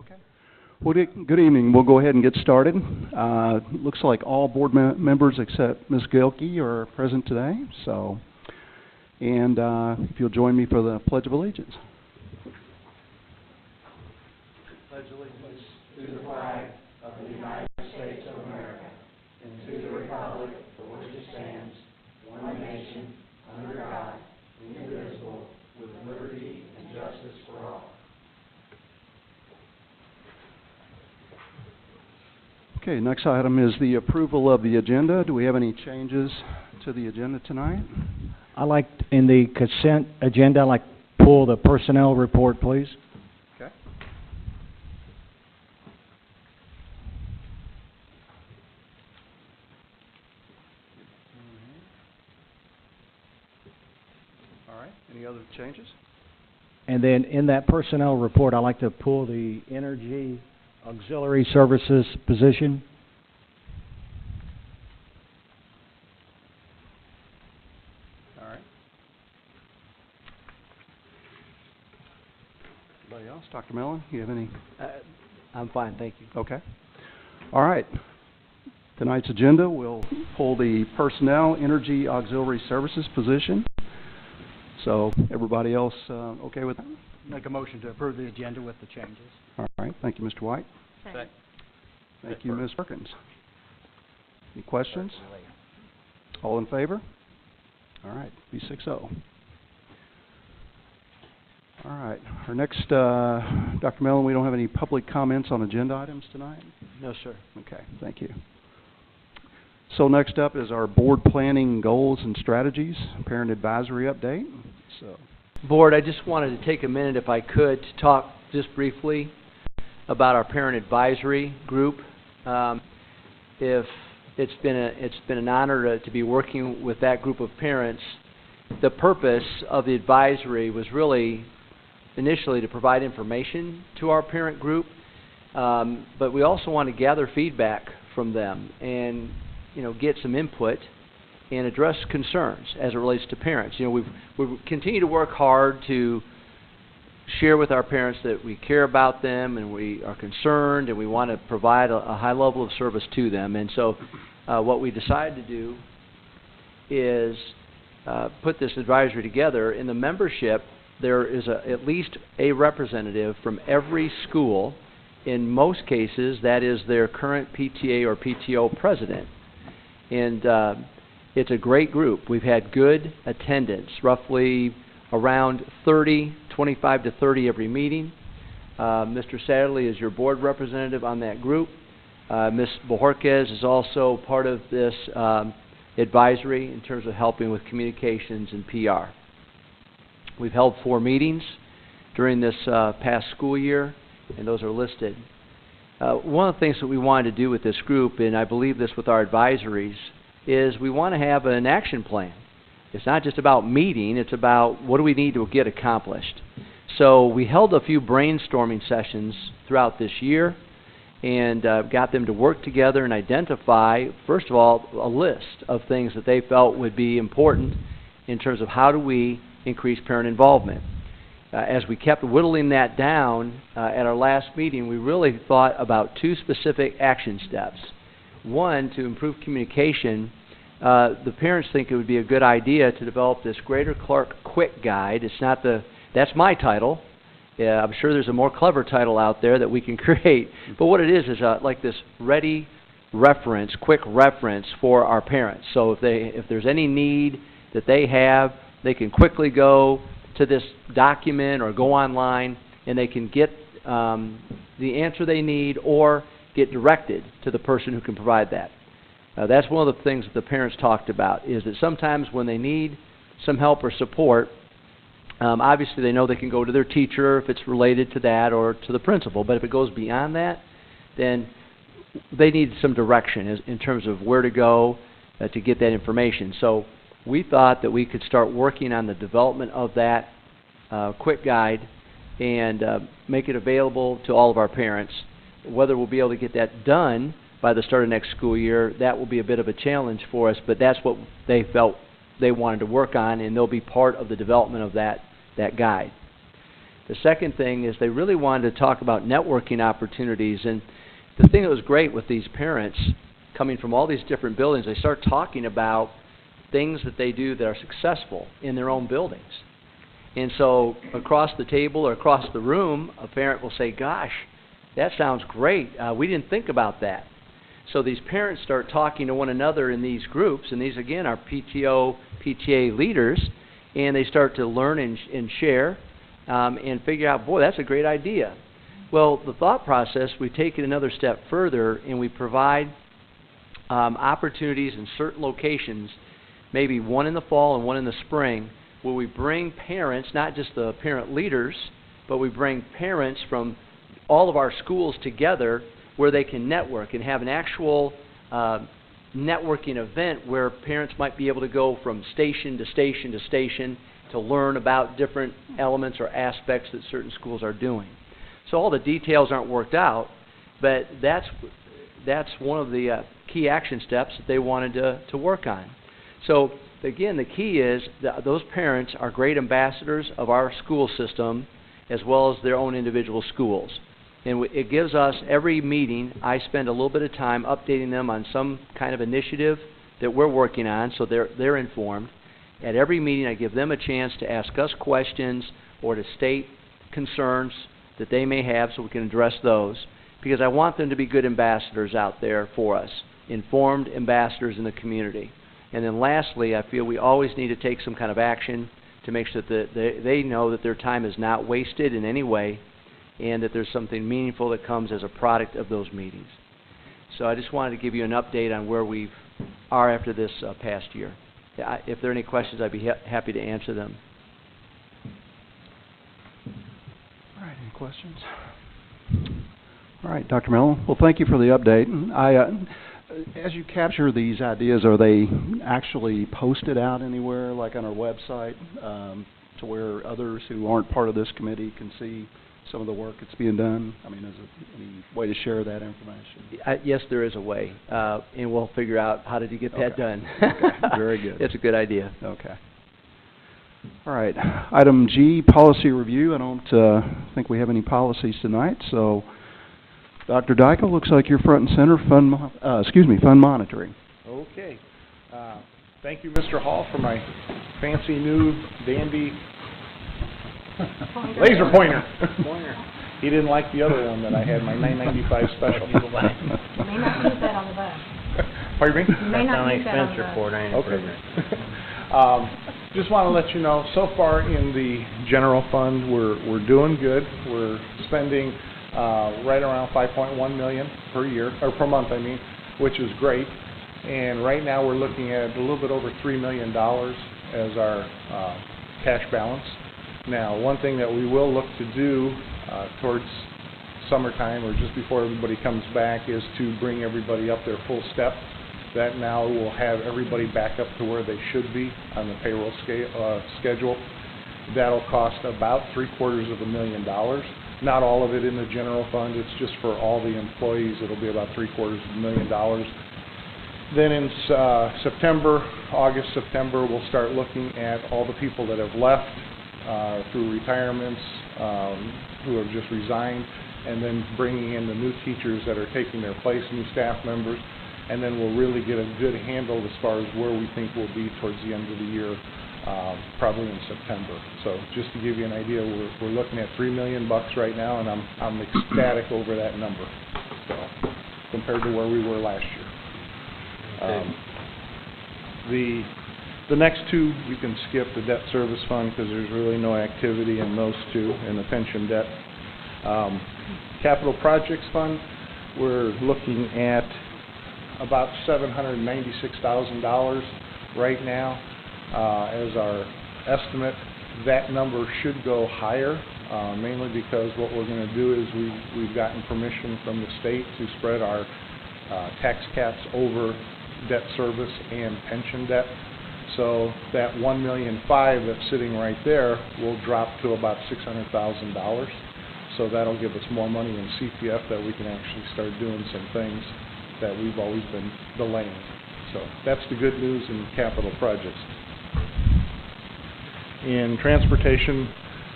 Okay. Well, good evening. We'll go ahead and get started. Looks like all board members except Ms. Gilkey are present today. So, and if you'll join me for the Pledge of Allegiance. Pledge allegiance to the flag of the United States of America and to the republic for which it stands, one nation, under God, indivisible, with liberty and justice for all. Okay, next item is the approval of the agenda. Do we have any changes to the agenda tonight? I like, in the consent agenda, I'd like to pull the personnel report, please. Okay. All right, any other changes? And then in that personnel report, I'd like to pull the energy auxiliary services position. All right. Anybody else? Dr. Mellon, you have any? I'm fine, thank you. Okay. All right. Tonight's agenda, we'll pull the personnel energy auxiliary services position. So everybody else okay with that? Make a motion to approve the agenda with the changes. All right. Thank you, Mr. White. Second. Thank you, Ms. Perkins. Any questions? All in favor? All right. B6-0. All right. Our next, Dr. Mellon, we don't have any public comments on agenda items tonight? No, sir. Okay. Thank you. So next up is our board planning goals and strategies, parent advisory update. So, Board, I just wanted to take a minute, if I could, to talk just briefly about our parent advisory group. If it's been an honor to be working with that group of parents. The purpose of the advisory was really initially to provide information to our parent group, but we also want to gather feedback from them and get some input and address concerns as it relates to parents. We continue to work hard to share with our parents that we care about them and we are concerned and we want to provide a high level of service to them. And so what we decided to do is put this advisory together. In the membership, there is at least a representative from every school. In most cases, that is their current PTA or PTO president. And it's a great group. We've had good attendance, roughly around 25 to 30 every meeting. Mr. Satterley is your board representative on that group. Ms. Bojorquez is also part of this advisory in terms of helping with communications and PR. We've held 4 meetings during this past school year, and those are listed. One of the things that we wanted to do with this group, and I believe this with our advisories, is we want to have an action plan. It's not just about meeting, it's about what do we need to get accomplished. So we held a few brainstorming sessions throughout this year and got them to work together and identify, first of all, a list of things that they felt would be important in terms of how do we increase parent involvement. As we kept whittling that down at our last meeting, we really thought about 2 specific action steps. One, to improve communication. The parents think it would be a good idea to develop this Greater Clark Quick Guide. That's my title. I'm sure there's a more clever title out there that we can create. But what it is like this ready reference, quick reference for our parents. So if there's any need that they have, they can quickly go to this document or go online and they can get the answer they need or get directed to the person who can provide that. That's one of the things that the parents talked about, is that sometimes when they need some help or support, obviously they know they can go to their teacher if it's related to that or to the principal. But if it goes beyond that, then they need some direction in terms of where to go to get that information. So we thought that we could start working on the development of that quick guide and make it available to all of our parents. Whether we'll be able to get that done by the start of next school year, that will be a bit of a challenge for us, but that's what they felt they wanted to work on, and they'll be part of the development of that guide. The second thing is they really wanted to talk about networking opportunities. And the thing that was great with these parents coming from all these different buildings, they start talking about things that they do that are successful in their own buildings. And so across the table or across the room, a parent will say, gosh, that sounds great. We didn't think about that. So these parents start talking to one another in these groups, and these, again, are PTO, PTA leaders, and they start to learn and share and figure out, boy, that's a great idea. Well, the thought process, we take it another step further, and we provide opportunities in certain locations, maybe one in the fall and one in the spring, where we bring parents, not just the parent leaders, but we bring parents from all of our schools together where they can network and have an actual networking event where parents might be able to go from station to station to station to learn about different elements or aspects that certain schools are doing. So all the details aren't worked out, but that's one of the key action steps that they wanted to work on. So again, the key is that those parents are great ambassadors of our school system as well as their own individual schools. And it gives us, every meeting, I spend a little bit of time updating them on some kind of initiative that we're working on, so they're informed. At every meeting, I give them a chance to ask us questions or to state concerns that they may have so we can address those, because I want them to be good ambassadors out there for us, informed ambassadors in the community. And then lastly, I feel we always need to take some kind of action to make sure that they know that their time is not wasted in any way, and that there's something meaningful that comes as a product of those meetings. So I just wanted to give you an update on where we are after this past year. If there are any questions, I'd be happy to answer them. All right, any questions? All right, Dr. Mellon. Well, thank you for the update. As you capture these ideas, are they actually posted out anywhere, like on our website, to where others who aren't part of this committee can see some of the work that's being done? I mean, is there any way to share that information? Yes, there is a way, and we'll figure out how to get that done. Okay. Very good. It's a good idea. Okay. All right. Item G, policy review. I don't think we have any policies tonight, so Dr. Dykle, looks like you're front and center, fund monitoring. Okay. Thank you, Mr. Hall, for my fancy new dandy laser pointer. He didn't like the other one that I had, my $9.95 special. You may not use that on the bus. Pardon me? You may not use that on the bus. Okay. Just want to let you know, so far in the general fund, we're doing good. We're spending right around $5.1 million per year, or per month, I mean, which is great. And right now we're looking at a little bit over $3 million as our cash balance. Now, one thing that we will look to do towards summertime or just before everybody comes back is to bring everybody up their full step. That now will have everybody back up to where they should be on the payroll schedule. That'll cost about $750,000. Not all of it in the general fund. It's just for all the employees. It'll be about $750,000. Then in August, September, we'll start looking at all the people that have left through retirements, who have just resigned, and then bringing in the new teachers that are taking their place, new staff members, and then we'll really get a good handle as far as where we think we'll be towards the end of the year, probably in September. So just to give you an idea, we're looking at $3 million right now, and I'm ecstatic over that number, so, compared to where we were last year. The next two you can skip, the debt service fund, because there's really no activity in those two, and the pension debt. Capital projects fund, we're looking at about $796,000 right now as our estimate. That number should go higher, mainly because what we're going to do is we've gotten permission from the state to spread our tax caps over debt service and pension debt. So that $1.5 million that's sitting right there will drop to about $600,000. So that'll give us more money in CPF that we can actually start doing some things that we've always been delaying. So that's the good news in capital projects. In transportation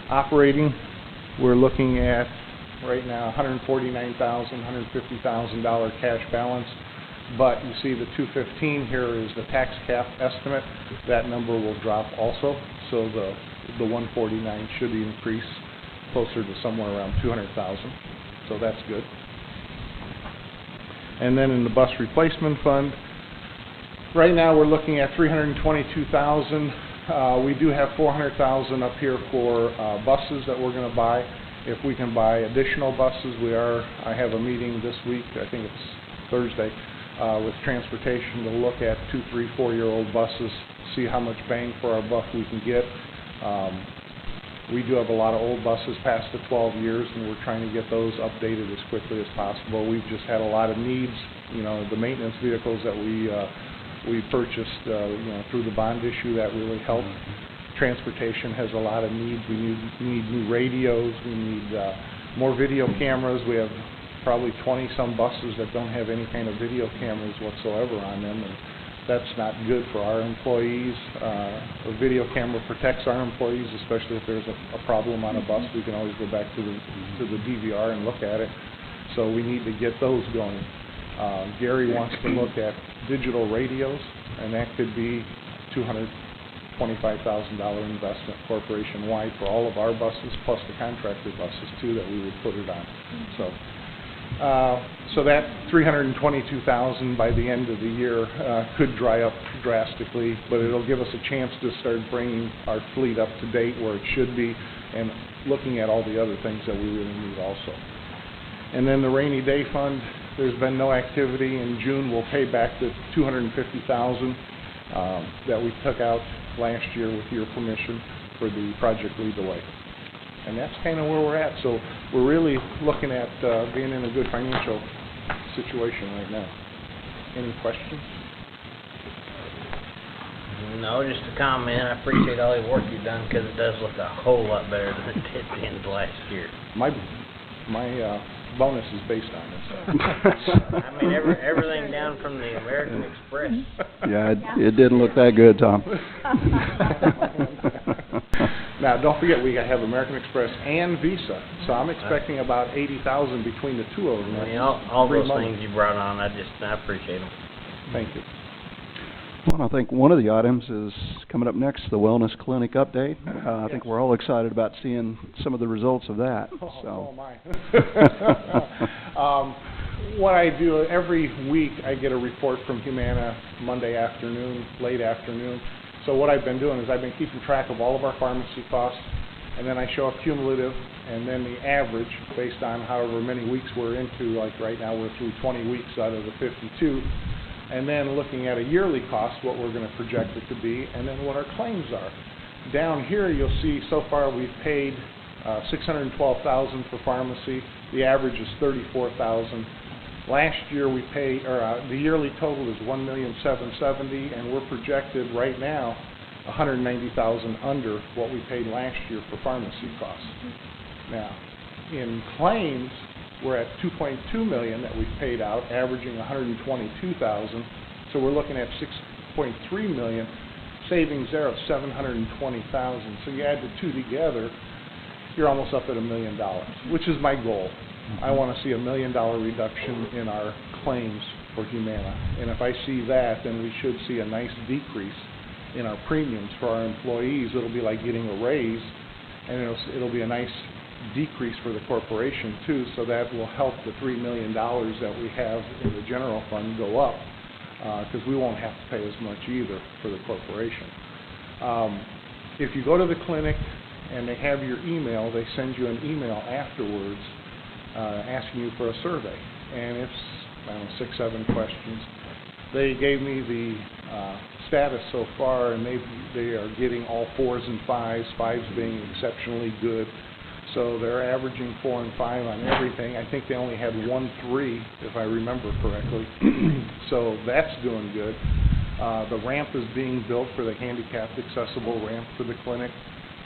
operating, We're looking at, right now, $149,000, $150,000 cash balance. But you see the 215 here is the tax cap estimate. That number will drop also. So the 149 should increase closer to somewhere around 200,000. So that's good. And then in the bus replacement fund, right now we're looking at 322,000. We do have 400,000 up here for buses that we're going to buy. If we can buy additional buses, I have a meeting this week, I think it's Thursday, with transportation to look at 2, 3, 4-year-old buses, see how much bang for our buck we can get. We do have a lot of old buses past the 12 years, and we're trying to get those updated as quickly as possible. We've just had a lot of needs. You know, the maintenance vehicles that we purchased, through the bond issue, that really helped. Transportation has a lot of needs. We need new radios. We need more video cameras. We have probably 20-some buses that don't have any kind of video cameras whatsoever on them, and that's not good for our employees. A video camera protects our employees, especially if there's a problem on a bus. We can always go back to the DVR and look at it. So we need to get those going. Gary wants to look at digital radios, and that could be $225,000 investment corporation-wide for all of our buses, plus the contractor buses too that we would put it on. So that 322,000 by the end of the year could dry up drastically, but it'll give us a chance to start bringing our fleet up to date where it should be, and looking at all the other things that we really need also. And then the rainy day fund, there's been no activity. In June, we'll pay back the $250,000 that we took out last year with your permission for the Project Lead the Way. And that's kind of where we're at. So we're really looking at being in a good financial situation right now. Any questions? No, just a comment. I appreciate all the work you've done, because it does look a whole lot better than it did at the end of last year. My bonus is based on this. I mean, everything down from the American Express. Yeah, it didn't look that good, Tom. Now, don't forget, we have American Express and Visa, so I'm expecting about 80,000 between the two of them. I mean, all those things you brought on, I appreciate them. Thank you. Well, I think one of the items is coming up next, the Wellness Clinic update. I think we're all excited about seeing some of the results of that. So am I. What I do, every week I get a report from Humana Monday afternoon, late afternoon. So what I've been doing is I've been keeping track of all of our pharmacy costs, and then I show a cumulative, and then the average based on however many weeks we're into. Like right now we're through 20 weeks out of the 52. And then looking at a yearly cost, what we're going to project it to be, and then what our claims are. Down here you'll see so far we've paid $612,000 for pharmacy. The average is $34,000. Last year we paid, the yearly total is $1,770,000, and we're projected right now $190,000 under what we paid last year for pharmacy costs. Now, in claims, we're at $2.2 million that we've paid out, averaging $122,000. So we're looking at $6.3 million, savings there of $720,000. So you add the two together, you're almost up at $1 million, which is my goal. I want to see $1 million reduction in our claims for Humana. And if I see that, then we should see a nice decrease in our premiums for our employees. It'll be like getting a raise, and it'll be a nice decrease for the corporation too, so that will help the $3 million that we have in the general fund go up, because we won't have to pay as much either for the corporation. If you go to the clinic and they have your email, they send you an email afterwards asking you for a survey, and it's, I don't know, 6, 7 questions. They gave me the status so far, and they are getting all 4s and 5s, 5s being exceptionally good. So they're averaging 4 and 5 on everything. I think they only had 1 3, if I remember correctly. So that's doing good. The ramp is being built for the handicapped accessible ramp for the clinic.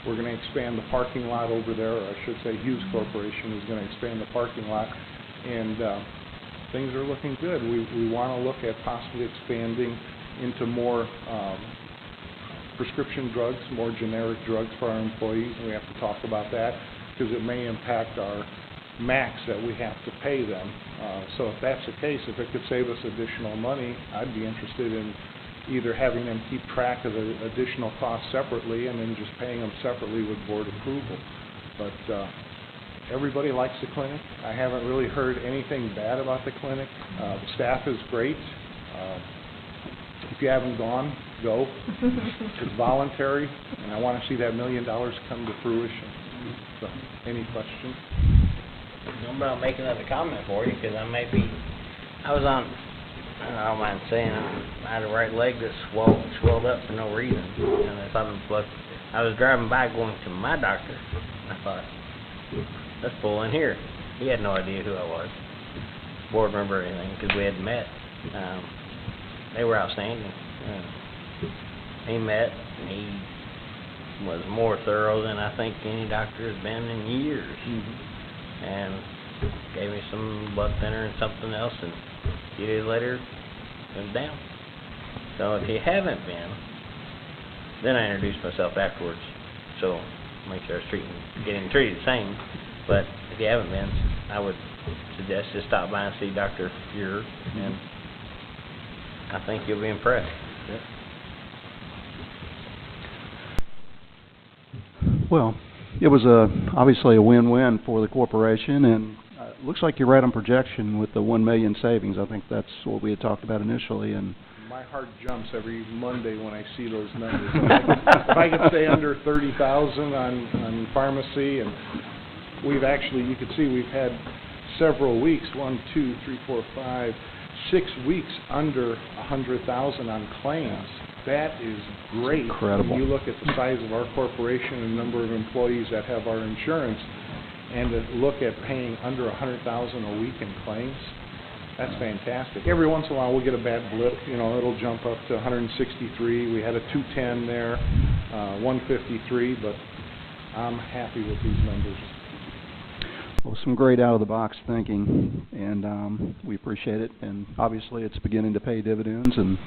We're going to expand the parking lot over there, or I should say Hughes Corporation is going to expand the parking lot, and things are looking good. We want to look at possibly expanding into more prescription drugs, more generic drugs for our employees, and we have to talk about that. because it may impact our max that we have to pay them. So if that's the case, if it could save us additional money, I'd be interested in either having them keep track of the additional costs separately and then just paying them separately with board approval. But everybody likes the clinic. I haven't really heard anything bad about the clinic. The staff is great. If you haven't gone, go. It's voluntary, and I want to see that $1 million come to fruition. So, any questions? I'm about making another comment for you because I was on, I don't mind saying, I had a right leg that swelled up for no reason. And I thought, I was driving by going to my doctor. And I thought, let's pull in here. He had no idea who I was, board member or anything, because we hadn't met. They were outstanding. He met, and he was more thorough than I think any doctor has been in years. And gave me some blood thinner and something else, and a few days later, it was down. So if you haven't been, then I introduced myself afterwards, so make sure I was getting treated the same. But if you haven't been, I would suggest just stop by and see Dr. Fuhrer, and I think you'll be impressed. Yep. Well, it was obviously a win-win for the corporation, and it looks like you're right on projection with the $1 million savings. I think that's what we had talked about initially. And my heart jumps every Monday when I see those numbers. If I could stay under 30,000 on pharmacy, and we've actually, you can see we've had several weeks, 1, 2, 3, 4, 5, 6 weeks under 100,000 on claims. That is great. Incredible. When you look at the size of our corporation and the number of employees that have our insurance, and to look at paying under 100,000 a week in claims, that's fantastic. Every once in a while we'll get a bad blip, it'll jump up to 163. We had a 210 there, 153, but I'm happy with these numbers. Well, some great out-of-the-box thinking, and we appreciate it. And obviously, it's beginning to pay dividends, and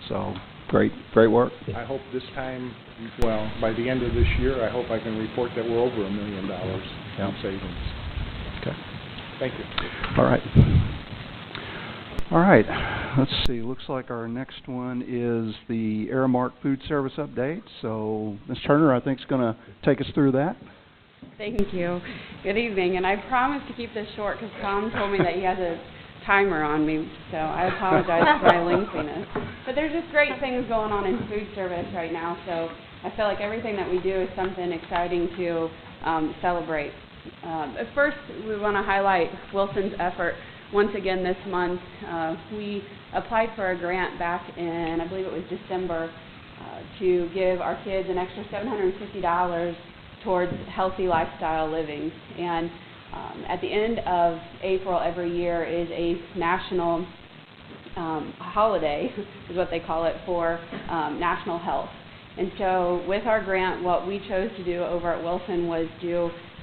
so great work. I hope this time, by the end of this year, I hope I can report that we're over $1 million in savings. Okay. Thank you. All right. Let's see. Looks like our next one is the Aramark Food Service update. So, Ms. Turner, I think, is going to take us through that. Thank you. Good evening, and I promise to keep this short because Tom told me that he has a timer on me, so I apologize for my lengthiness. But there's just great things going on in food service right now, so I feel like everything that we do is something exciting to celebrate. First, we want to highlight Wilson's effort. Once again this month, we applied for a grant back in, I believe it was December, to give our kids an extra $750 towards healthy lifestyle living. And at the end of April every year is a national holiday, is what they call it, for national health. And so with our grant, what we chose to do over at Wilson was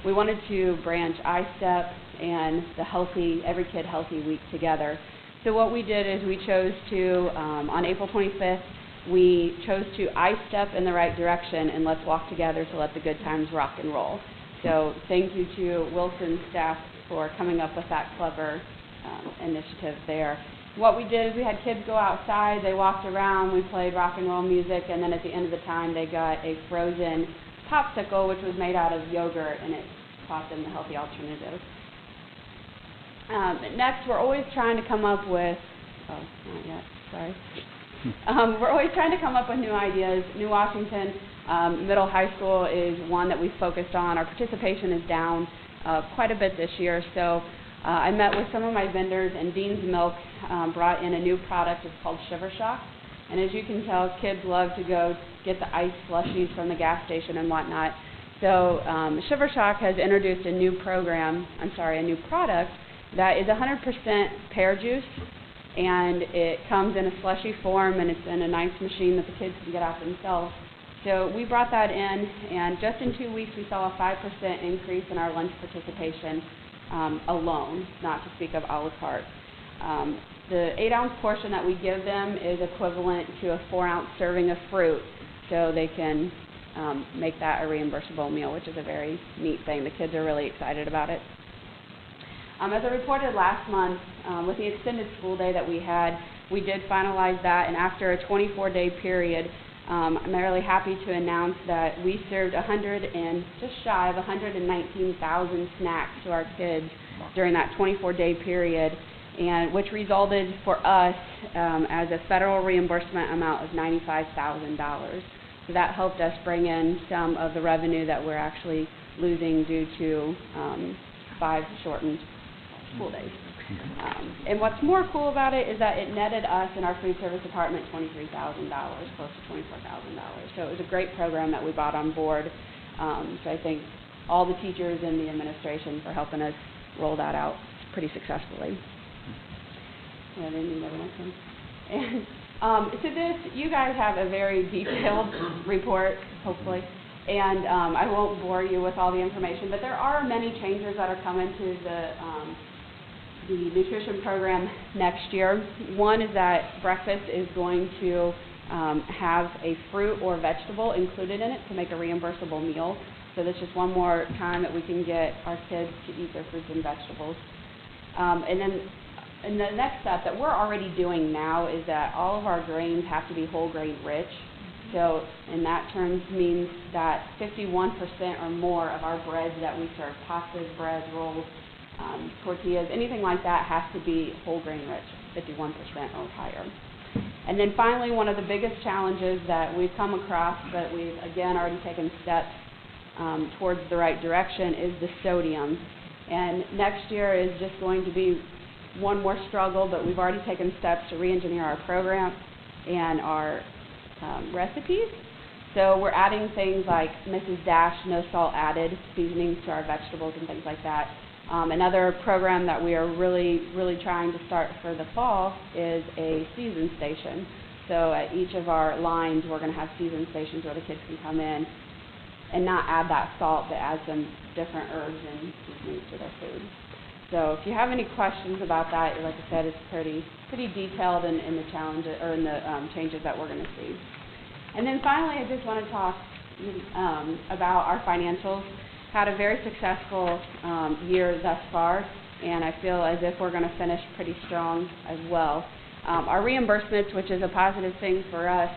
we wanted to branch iStep and the Every Kid Healthy Week together. So what we did is we chose to, on April 25th, we chose to iStep in the right direction and let's walk together to let the good times rock and roll. So thank you to Wilson's staff for coming up with that clever initiative there. What we did is we had kids go outside, they walked around, we played rock and roll music, and then at the end of the time they got a frozen popsicle which was made out of yogurt, and it taught them the healthy alternative. Next, we're always trying to come up with, not yet, sorry. We're always trying to come up with new ideas. New Washington Middle High School is one that we've focused on. Our participation is down quite a bit this year, so I met with some of my vendors, and Dean's Milk brought in a new product. It's called Shiver Shock, and as you can tell, kids love to go get the ice slushies from the gas station and whatnot. So Shiver Shock has introduced a new product that is 100% pear juice, and it comes in a slushy form, and it's in a nice machine that the kids can get out themselves. So we brought that in, and just in 2 weeks we saw a 5% increase in our lunch participation alone, not to speak of a la carte. The 8-ounce portion that we give them is equivalent to a 4-ounce serving of fruit, so they can make that a reimbursable meal, which is a very neat thing. The kids are really excited about it. As I reported last month, with the extended school day that we had, we did finalize that, and after a 24-day period, I'm really happy to announce that we served just shy of 119,000 snacks to our kids during that 24-day period, and which resulted for us as a federal reimbursement amount of $95,000. So that helped us bring in some of the revenue that we're actually losing due to 5 shortened school days. And what's more cool about it is that it netted us in our food service department $23,000, close to $24,000. So it was a great program that we brought on board. So I thank all the teachers and the administration for helping us roll that out pretty successfully. Yeah, they need another one. And so this, you guys have a very detailed report, hopefully. And I won't bore you with all the information, but there are many changes that are coming to the nutrition program next year. One is that breakfast is going to have a fruit or vegetable included in it to make a reimbursable meal. So that's just one more time that we can get our kids to eat their fruits and vegetables. And the next step that we're already doing now is that all of our grains have to be whole grain rich. So in that terms means that 51% or more of our breads that we serve, pastas, breads, rolls, tortillas, anything like that has to be whole grain rich, 51% or higher. And then finally, one of the biggest challenges that we've come across, but we've again already taken steps towards the right direction, is the sodium. And next year is just going to be one more struggle, but we've already taken steps to re-engineer our program and our recipes. So we're adding things like Mrs. Dash, no salt added, seasonings to our vegetables and things like that. Another program that we are really trying to start for the fall is a season station. So at each of our lines, we're going to have season stations where the kids can come in and not add that salt, but add some different herbs and seasonings to their food. So if you have any questions about that, like I said, it's pretty detailed in the challenges or in the changes that we're going to see. And then finally, I just want to talk about our financials. Had a very successful year thus far, and I feel as if we're going to finish pretty strong as well. Our reimbursements, which is a positive thing for us,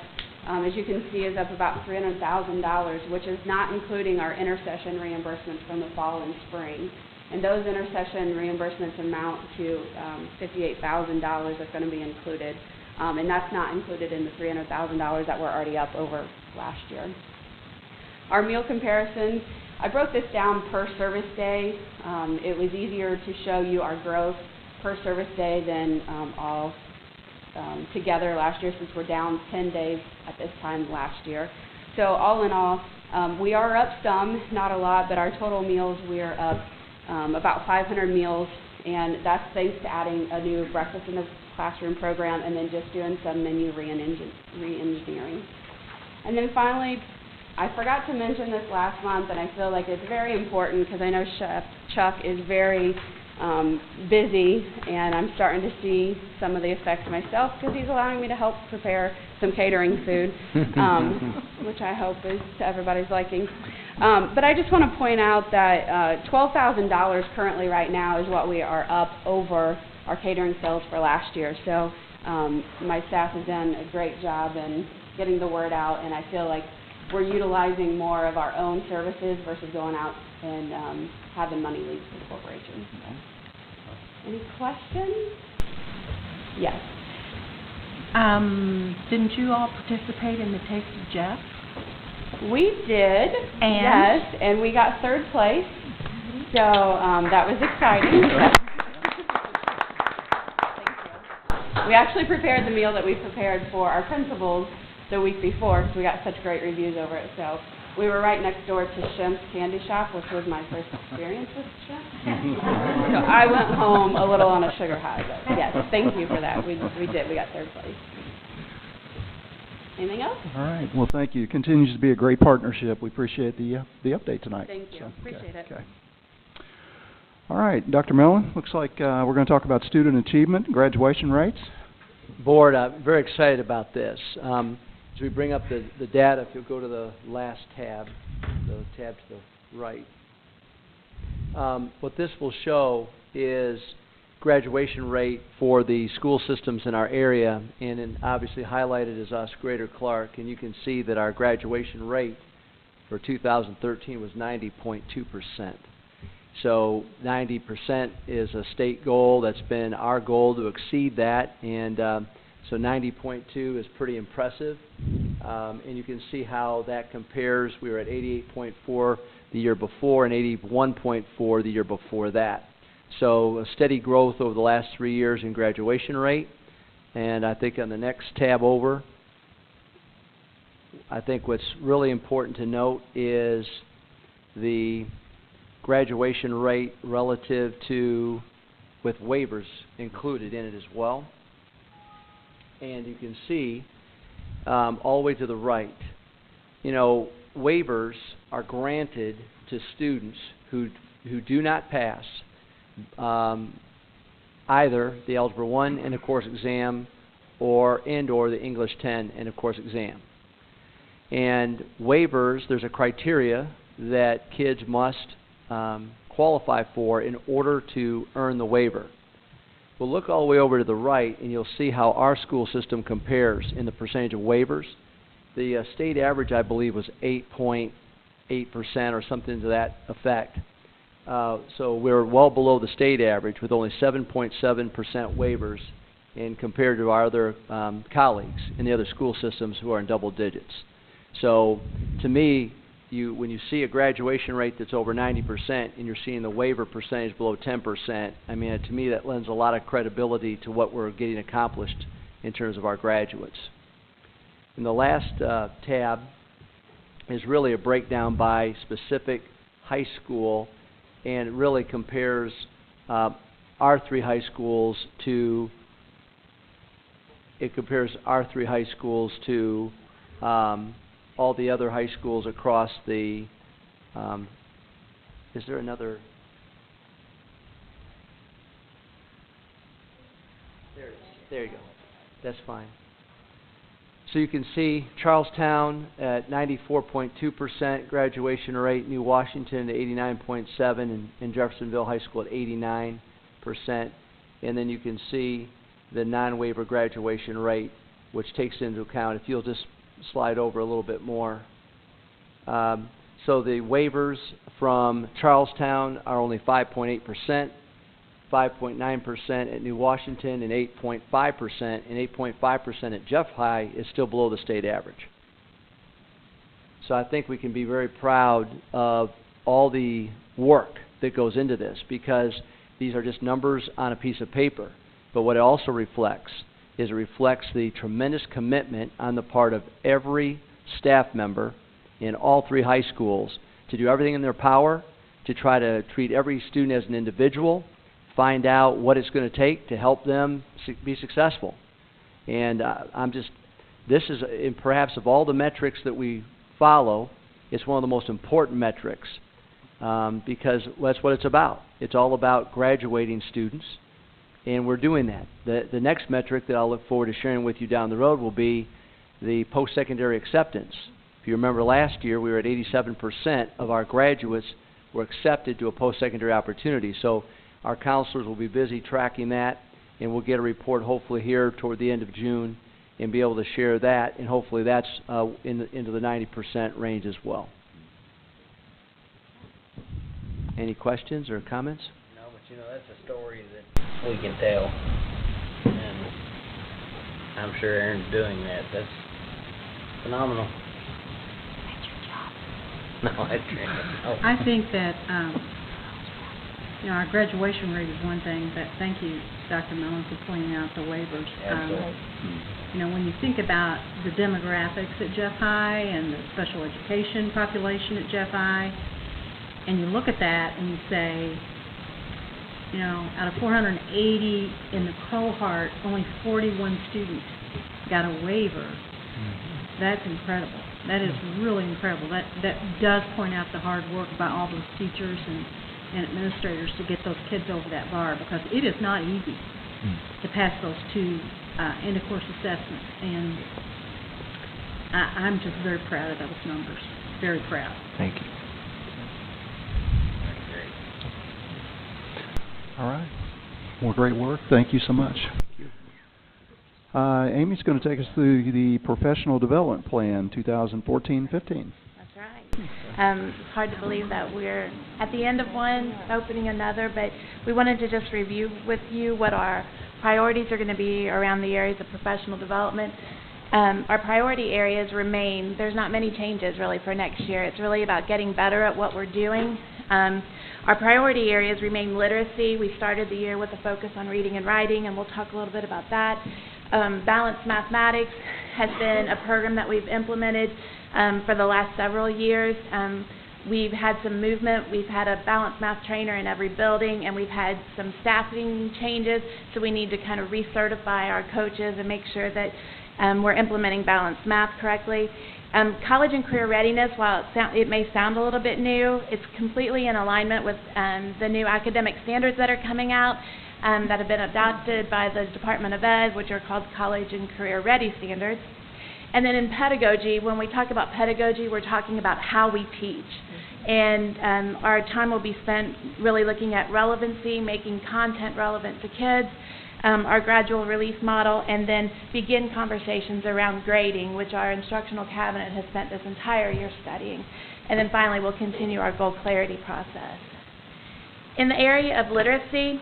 as you can see, is up about $300,000, which is not including our intersession reimbursements from the fall and spring. And those intersession reimbursements amount to $58,000 that's going to be included, and that's not included in the $300,000 that we're already up over last year. Our meal comparisons, I broke this down per service day. It was easier to show you our growth per service day than all together last year, since we're down 10 days at this time last year. So all in all, we are up some, not a lot, but our total meals, we are up about 500 meals, and that's thanks to adding a new breakfast in the classroom program and then just doing some menu re-engineering. And then finally, I forgot to mention this last month, and I feel like it's very important because I know Chef Chuck is very busy, and I'm starting to see some of the effects myself because he's allowing me to help prepare some catering food, which I hope is to everybody's liking. But I just want to point out that $12,000 currently right now is what we are up over our catering sales for last year. So my staff has done a great job in getting the word out, and I feel like we're utilizing more of our own services versus going out and having money leave to the corporation. So. Any questions? Yes. Didn't you all participate in the Taste of Jeff? We did, and? Yes, and we got third place, so that was exciting. Thank you. We actually prepared the meal that we prepared for our principals the week before because we got such great reviews over it. So we were right next door to Shemp's Candy Shop, which was my first experience with Shemp. So I went home a little on a sugar high, but yes, thank you for that. We did. We got third place. Anything else? All right. Well, thank you. It continues to be a great partnership. We appreciate the update tonight. Thank you. Appreciate it. Okay. All right, Dr. Mellon, looks like we're going to talk about student achievement and graduation rates. Board, I'm very excited about this. As we bring up the data, if you'll go to the last tab, the tab to the right. What this will show is graduation rate for the school systems in our area, and then obviously highlighted is us, Greater Clark, and you can see that our graduation rate for 2013 was 90.2%. So 90% is a state goal. That's been our goal to exceed that, and so 90.2 is pretty impressive. And you can see how that compares. We were at 88.4 the year before and 81.4 the year before that. So a steady growth over the last 3 years in graduation rate. And I think on the next tab over, I think what's really important to note is the graduation rate relative to, with waivers included in it as well. And you can see all the way to the right, you know, waivers are granted to students who do not pass either the Algebra 1 and a course exam or the English 10 and a course exam. And waivers, there's a criteria that kids must qualify for in order to earn the waiver. We'll look all the way over to the right and you'll see how our school system compares in the percentage of waivers. The state average, I believe, was 8.8% or something to that effect. So we're well below the state average with only 7.7% waivers and compared to our other colleagues in the other school systems who are in double digits. So to me, when you see a graduation rate that's over 90% and you're seeing the waiver percentage below 10%, I mean, to me that lends a lot of credibility to what we're getting accomplished in terms of our graduates. And the last tab is really a breakdown by specific high school, and it really compares our three high schools to all the other high schools across the, is there another? There it is. There you go. That's fine. So you can see Charlestown at 94.2% graduation rate, New Washington at 89.7%, and Jeffersonville High School at 89%. And then you can see the non-waiver graduation rate, which takes into account, if you'll just slide over a little bit more. So the waivers from Charlestown are only 5.8%, 5.9% at New Washington, and 8.5%, and 8.5% at Jeff High is still below the state average. So I think we can be very proud of all the work that goes into this, because these are just numbers on a piece of paper. But what it also reflects is it reflects the tremendous commitment on the part of every staff member in all three high schools to do everything in their power to try to treat every student as an individual, find out what it's going to take to help them be successful. And this is, perhaps of all the metrics that we follow, it's one of the most important metrics because that's what it's about. It's all about graduating students, and we're doing that. The next metric that I'll look forward to sharing with you down the road will be the post-secondary acceptance. If you remember last year, we were at 87% of our graduates were accepted to a post-secondary opportunity. So our counselors will be busy tracking that, and we'll get a report hopefully here toward the end of June and be able to share that, and hopefully that's into the 90% range as well. Any questions or comments? No, but you know, that's a story that we can tell, and I'm sure Aaron's doing that. That's phenomenal. That's your job. No, that's no. I think that, you know, our graduation rate is one thing, but thank you, Dr. Mellon, for pointing out the waivers. Absolutely. You know, when you think about the demographics at Jeff High and the special education population at Jeff High, and you look at that and you say, you know, out of 480 in the cohort, only 41 students got a waiver. That's incredible. That is really incredible. That does point out the hard work by all those teachers and administrators to get those kids over that bar, because it is not easy to pass those two end-of-course assessments. And I'm just very proud of those numbers, very proud. Thank you. All right. Well, great work. Thank you so much. Amy's going to take us through the Professional Development Plan 2014-15. That's right. It's hard to believe that we're at the end of one, opening another, but we wanted to just review with you what our priorities are going to be around the areas of professional development. Our priority areas remain, there's not many changes really for next year. It's really about getting better at what we're doing. Our priority areas remain literacy. We started the year with a focus on reading and writing, and we'll talk a little bit about that. Balanced mathematics has been a program that we've implemented for the last several years. We've had some movement. We've had a balanced math trainer in every building, and we've had some staffing changes, so we need to kind of recertify our coaches and make sure that we're implementing balanced math correctly. College and career readiness, while it may sound a little bit new, it's completely in alignment with the new academic standards that are coming out that have been adopted by the Department of Ed, which are called College and Career Ready Standards. And then in pedagogy, when we talk about pedagogy, we're talking about how we teach. And our time will be spent really looking at relevancy, making content relevant to kids, our gradual release model, and then begin conversations around grading, which our instructional cabinet has spent this entire year studying. And then finally, we'll continue our goal clarity process. In the area of literacy,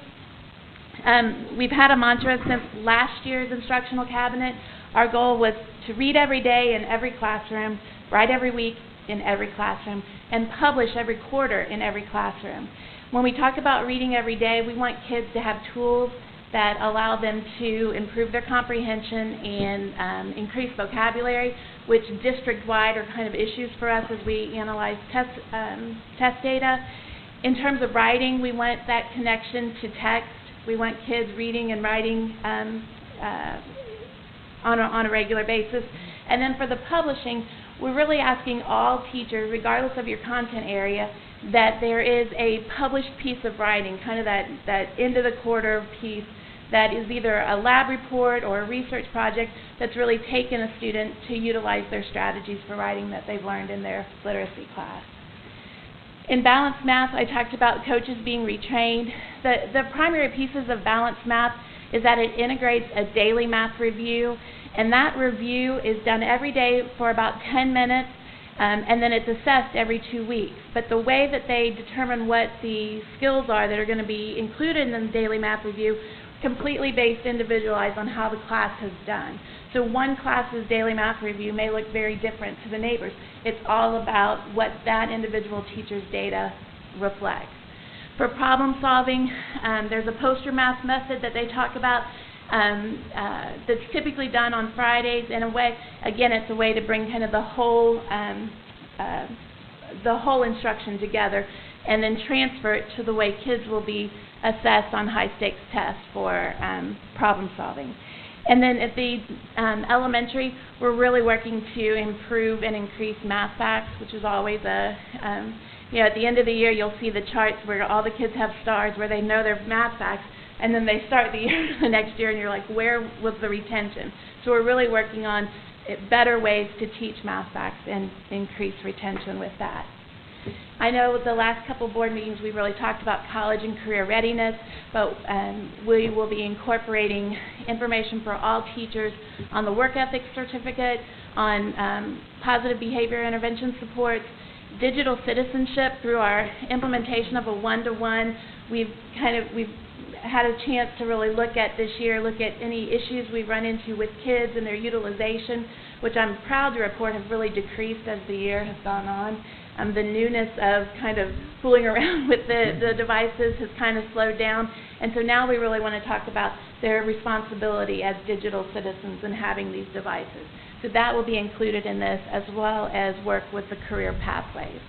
we've had a mantra since last year's instructional cabinet. Our goal was to read every day in every classroom, write every week in every classroom, and publish every quarter in every classroom. When we talk about reading every day, we want kids to have tools that allow them to improve their comprehension and increase vocabulary, which district-wide are kind of issues for us as we analyze test data. In terms of writing, we want that connection to text. We want kids reading and writing on a regular basis. And then for the publishing, we're really asking all teachers, regardless of your content area, that there is a published piece of writing, kind of that end of the quarter piece that is either a lab report or a research project that's really taken a student to utilize their strategies for writing that they've learned in their literacy class. In balanced math, I talked about coaches being retrained. The primary pieces of balanced math is that it integrates a daily math review, and that review is done every day for about 10 minutes, and then it's assessed every 2 weeks. But the way that they determine what the skills are that are going to be included in the daily math review, completely based, individualized on how the class has done. So one class's daily math review may look very different to the neighbors. It's all about what that individual teacher's data reflects. For problem solving, there's a poster math method that they talk about that's typically done on Fridays. In a way, again, it's a way to bring kind of the whole instruction together and then transfer it to the way kids will be assessed on high-stakes tests for problem solving. And then at the elementary, we're really working to improve and increase math facts, which is always a, at the end of the year, you'll see the charts where all the kids have stars, where they know their math facts, and then they start the year the next year, and you're like, where was the retention? So we're really working on better ways to teach math facts and increase retention with that. I know the last couple board meetings we really talked about college and career readiness, but we will be incorporating information for all teachers on the work ethics certificate, on positive behavior intervention supports, digital citizenship through our implementation of a one-to-one. We've had a chance to really look at this year, look at any issues we've run into with kids and their utilization, which I'm proud to report have really decreased as the year has gone on. The newness of kind of fooling around with the devices has kind of slowed down, and so now we really want to talk about their responsibility as digital citizens and having these devices. So that will be included in this, as well as work with the career pathways.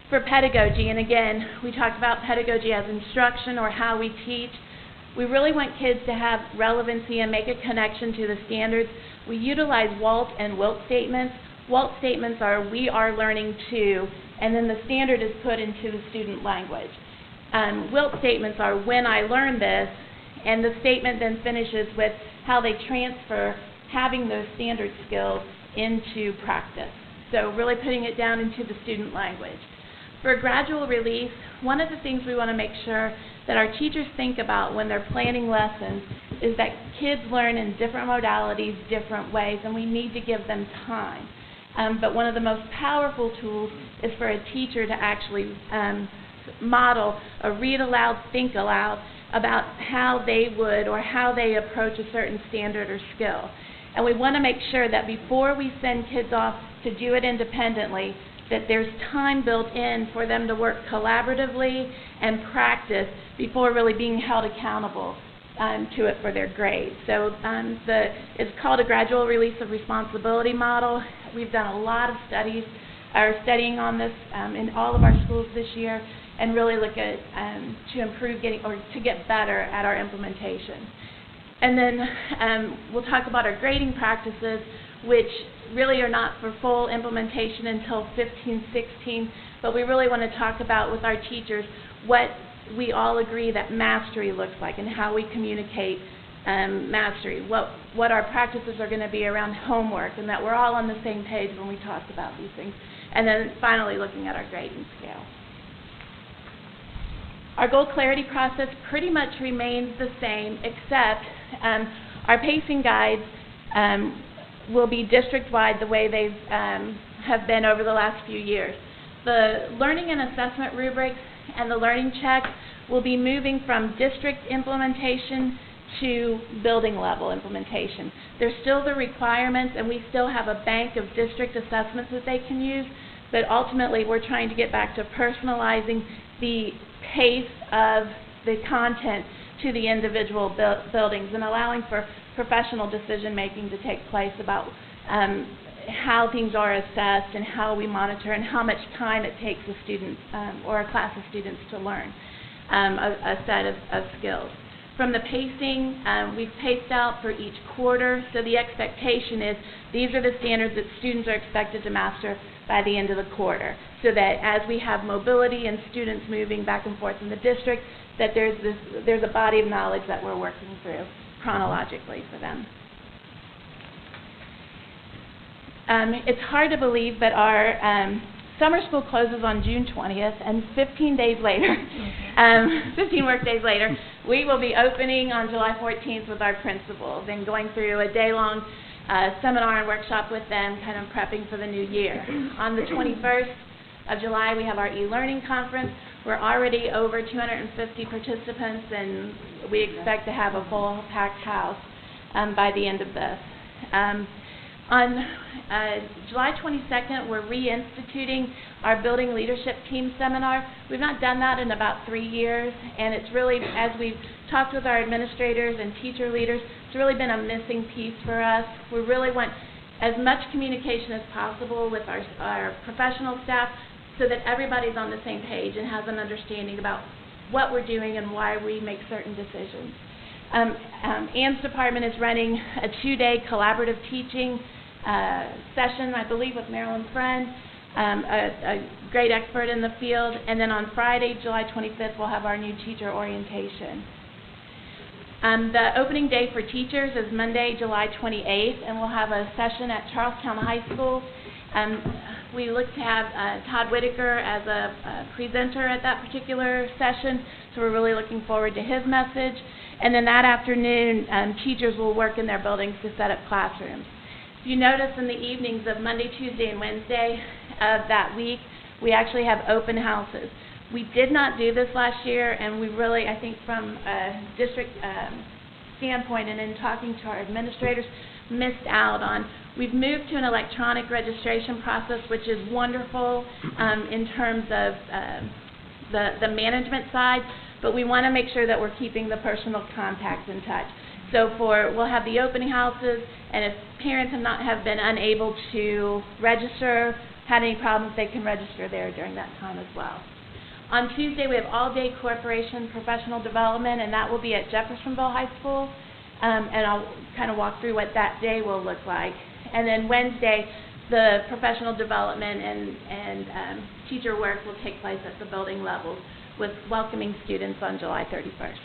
For pedagogy, and again, we talked about pedagogy as instruction or how we teach. We really want kids to have relevancy and make a connection to the standards. We utilize WALT and WILT statements. WALT statements are, we are learning too, and then the standard is put into the student language. WILT statements are, when I learned this, and the statement then finishes with how they transfer having those standard skills into practice. So really putting it down into the student language. For gradual release, one of the things we want to make sure that our teachers think about when they're planning lessons is that kids learn in different modalities, different ways, and we need to give them time. But one of the most powerful tools is for a teacher to actually model a read aloud, think aloud about how they would or how they approach a certain standard or skill. And we want to make sure that before we send kids off to do it independently, that there's time built in for them to work collaboratively and practice before really being held accountable to it for their grades. So it's called a gradual release of responsibility model. We've done a lot of studying on this in all of our schools this year, and really look at to improve to get better at our implementation. And then we'll talk about our grading practices, which really are not for full implementation until 15-16, but we really want to talk about with our teachers what we all agree that mastery looks like and how we communicate mastery, what our practices are going to be around homework, and that we're all on the same page when we talk about these things. And then finally looking at our grading scale. Our goal clarity process pretty much remains the same, except our pacing guides will be district-wide the way they have been over the last few years. The learning and assessment rubrics and the learning checks will be moving from district implementation to building level implementation. There's still the requirements, and we still have a bank of district assessments that they can use, but ultimately we're trying to get back to personalizing the pace of the content to the individual buildings and allowing for professional decision making to take place about how things are assessed and how we monitor and how much time it takes a student or a class of students to learn a set of skills. From the pacing, we've paced out for each quarter, so the expectation is these are the standards that students are expected to master by the end of the quarter, so that as we have mobility and students moving back and forth in the district, that there's a body of knowledge that we're working through chronologically for them. It's hard to believe, but our summer school closes on June 20th, and 15 days later, 15 work days later, we will be opening on July 14th with our principals and going through a day-long seminar and workshop with them, kind of prepping for the new year. On the 21st of July, we have our e-learning conference. We're already over 250 participants, and we expect to have a full packed house by the end of this. On July 22nd, we're reinstituting our Building Leadership Team Seminar. We've not done that in about 3 years, and it's really, as we've talked with our administrators and teacher leaders, it's really been a missing piece for us. We really want as much communication as possible with our professional staff so that everybody's on the same page and has an understanding about what we're doing and why we make certain decisions. Ann's department is running a 2-day collaborative teaching session, I believe, with Marilyn Friend, a great expert in the field. And then on Friday, July 25th, we'll have our new teacher orientation. The opening day for teachers is Monday, July 28th, and we'll have a session at Charlestown High School. We look to have Todd Whitaker as a presenter at that particular session, so we're really looking forward to his message. And then that afternoon, teachers will work in their buildings to set up classrooms. If you notice in the evenings of Monday, Tuesday, and Wednesday of that week, we actually have open houses. We did not do this last year, and we really, I think from a district standpoint and in talking to our administrators, missed out on. We've moved to an electronic registration process, which is wonderful in terms of the management side, but we want to make sure that we're keeping the personal contact in touch. So we'll have the open houses, and if parents have been unable to register, had any problems, they can register there during that time as well. On Tuesday, we have all-day corporation professional development, and that will be at Jeffersonville High School, and I'll kind of walk through what that day will look like. And then Wednesday, the professional development and teacher work will take place at the building levels with welcoming students on July 31st.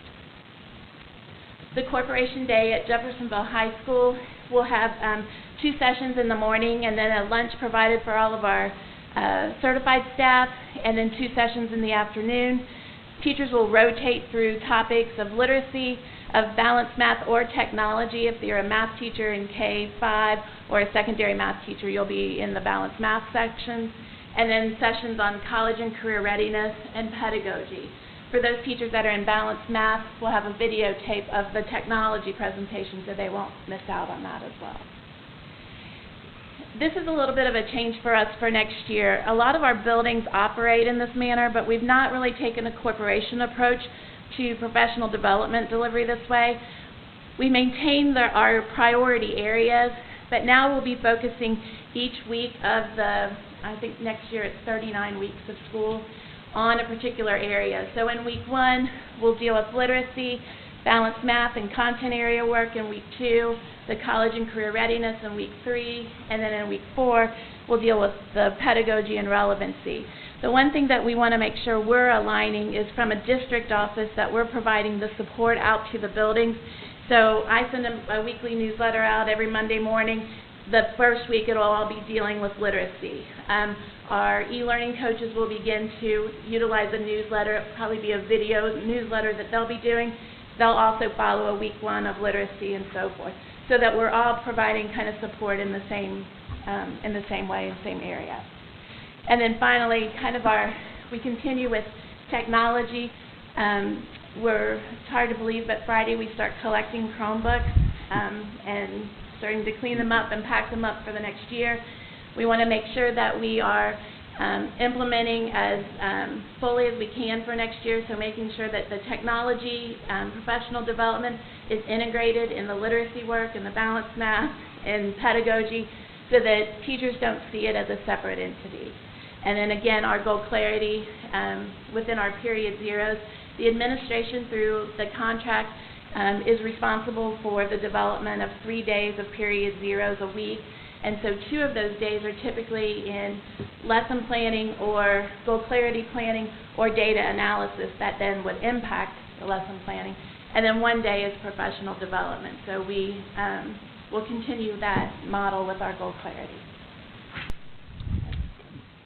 the Corporation Day at Jeffersonville High School. We'll have 2 sessions in the morning and then a lunch provided for all of our certified staff, and then 2 sessions in the afternoon. Teachers will rotate through topics of literacy, of balanced math or technology. If you're a math teacher in K-5 or a secondary math teacher, you'll be in the balanced math section. And then sessions on college and career readiness and pedagogy. For those teachers that are in balanced math, we'll have a videotape of the technology presentation so they won't miss out on that as well. This is a little bit of a change for us for next year. A lot of our buildings operate in this manner, but we've not really taken a corporation approach to professional development delivery this way. We maintain our priority areas, but now we'll be focusing each week of I think next year it's 39 weeks of school, on a particular area. So in week 1, we'll deal with literacy, balanced math and content area work. In week 2, the college and career readiness in week 3, and then in week 4, we'll deal with the pedagogy and relevancy. The one thing that we want to make sure we're aligning is from a district office that we're providing the support out to the buildings. So I send a weekly newsletter out every Monday morning. The first week it'll all be dealing with literacy. Our e-learning coaches will begin to utilize a newsletter. It'll probably be a video newsletter that they'll be doing. They'll also follow a week 1 of literacy and so forth, so that we're all providing kind of support in the same way, in the same area. And then finally, we continue with technology. It's hard to believe, but Friday we start collecting Chromebooks and starting to clean them up and pack them up for the next year. We want to make sure that we are implementing as fully as we can for next year, so making sure that the technology, professional development is integrated in the literacy work and the balanced math and pedagogy, so that teachers don't see it as a separate entity. And then again, our goal clarity within our period zeros. The administration through the contract is responsible for the development of 3 days of period zeros a week. And so 2 of those days are typically in lesson planning or goal clarity planning or data analysis that then would impact the lesson planning. And then 1 day is professional development. So we will continue that model with our goal clarity.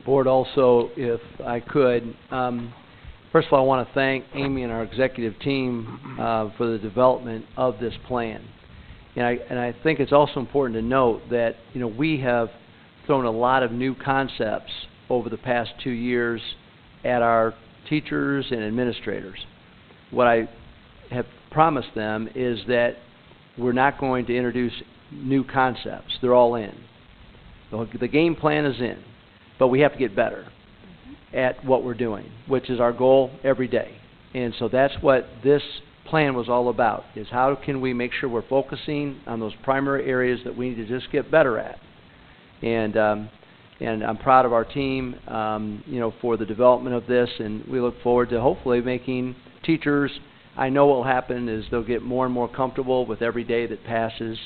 Board, also, if I could, first of all, I want to thank Amy and our executive team for the development of this plan. And I think it's also important to note that, we have thrown a lot of new concepts over the past 2 years at our teachers and administrators. What I have promised them is that we're not going to introduce new concepts. They're all in. The game plan is in, but we have to get better at what we're doing, which is our goal every day. And so that's what this plan was all about, is how can we make sure we're focusing on those primary areas that we need to just get better at. And I'm proud of our team, for the development of this, and we look forward to hopefully making teachers, I know what will happen is they'll get more and more comfortable with every day that passes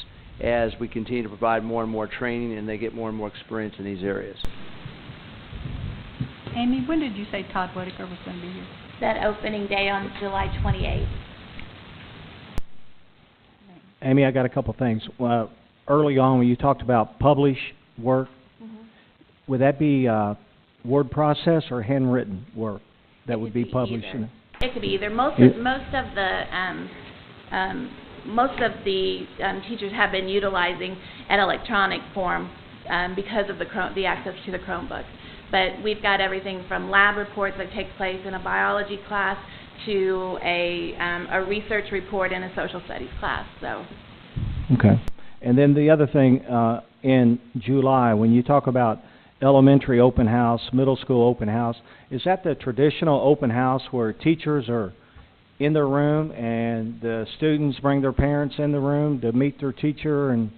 as we continue to provide more and more training and they get more and more experience in these areas. Amy, when did you say Todd Whitaker was going to be here? That opening day on July 28th. Amy, I got a couple things. Early on, when you talked about publish work, would that be word process or handwritten work that would be published? It could be either. Most of the teachers have been utilizing an electronic form because of the access to the Chromebook. But we've got everything from lab reports that take place in a biology class to a research report in a social studies class. So. Okay. And then the other thing, in July, when you talk about elementary open house, middle school open house, is that the traditional open house where teachers are in their room and the students bring their parents in the room to meet their teacher? And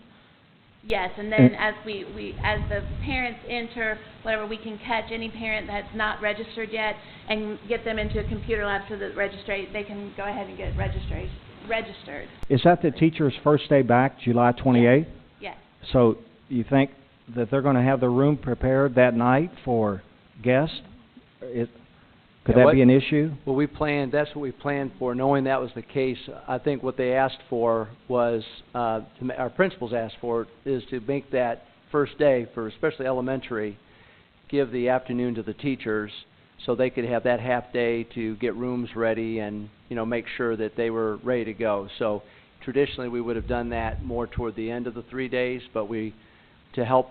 yes, and then as as the parents enter, whatever, we can catch any parent that's not registered yet and get them into a computer lab so that they can go ahead and get registered. Is that the teacher's first day back, July 28th? Yes. So you think that they're going to have the room prepared that night for guests? Could Yeah, that be an issue? Well, that's what we planned for, knowing that was the case. I think what they asked for was, our principals asked for, is to make that first day, for especially elementary, give the afternoon to the teachers so they could have that half day to get rooms ready and, make sure that they were ready to go. So traditionally we would have done that more toward the end of the 3 days, but to help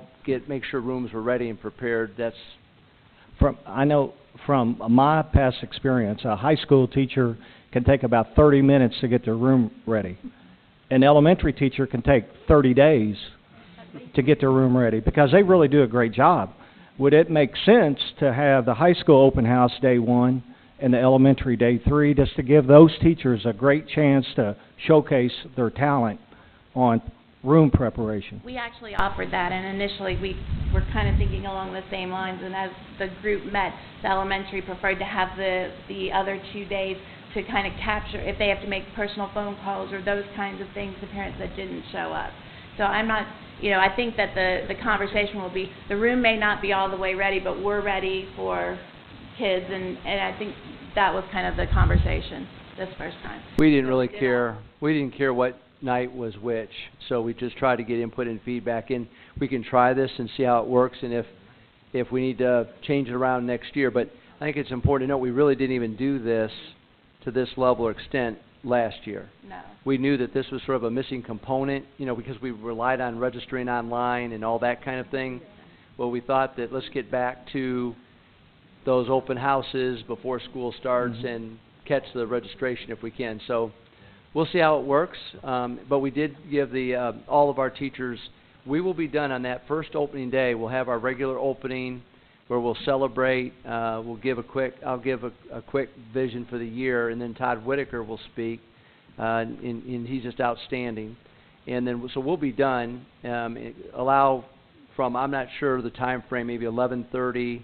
make sure rooms were ready and prepared, I know from my past experience, a high school teacher can take about 30 minutes to get their room ready. An elementary teacher can take 30 days to get their room ready because they really do a great job. Would it make sense to have the high school open house day 1 and the elementary day 3, just to give those teachers a great chance to showcase their talent on room preparation? We actually offered that, and initially we were kind of thinking along the same lines, and as the group met, the elementary preferred to have the other 2 days to kind of capture, if they have to make personal phone calls or those kinds of things, to parents that didn't show up. So I'm not, I think that the conversation will be, the room may not be all the way ready, but we're ready for kids, and I think that was kind of the conversation this first time. we didn't really care. We didn't care what night was which, so we just tried to get input and feedback, and we can try this and see how it works, and if we need to change it around next year. But I think it's important to note we really didn't even do this to this level or extent last year. No. We knew that this was sort of a missing component, because we relied on registering online and all that kind of thing. Well, we thought that let's get back to those open houses before school starts and catch the registration if we can. So we'll see how it works, but we did give all of our teachers, we will be done on that first opening day. We'll have our regular opening where we'll celebrate. I'll give a quick vision for the year, and then Todd Whitaker will speak, and he's just outstanding. And then, so we'll be done. Allow from, I'm not sure the time frame, maybe 11:30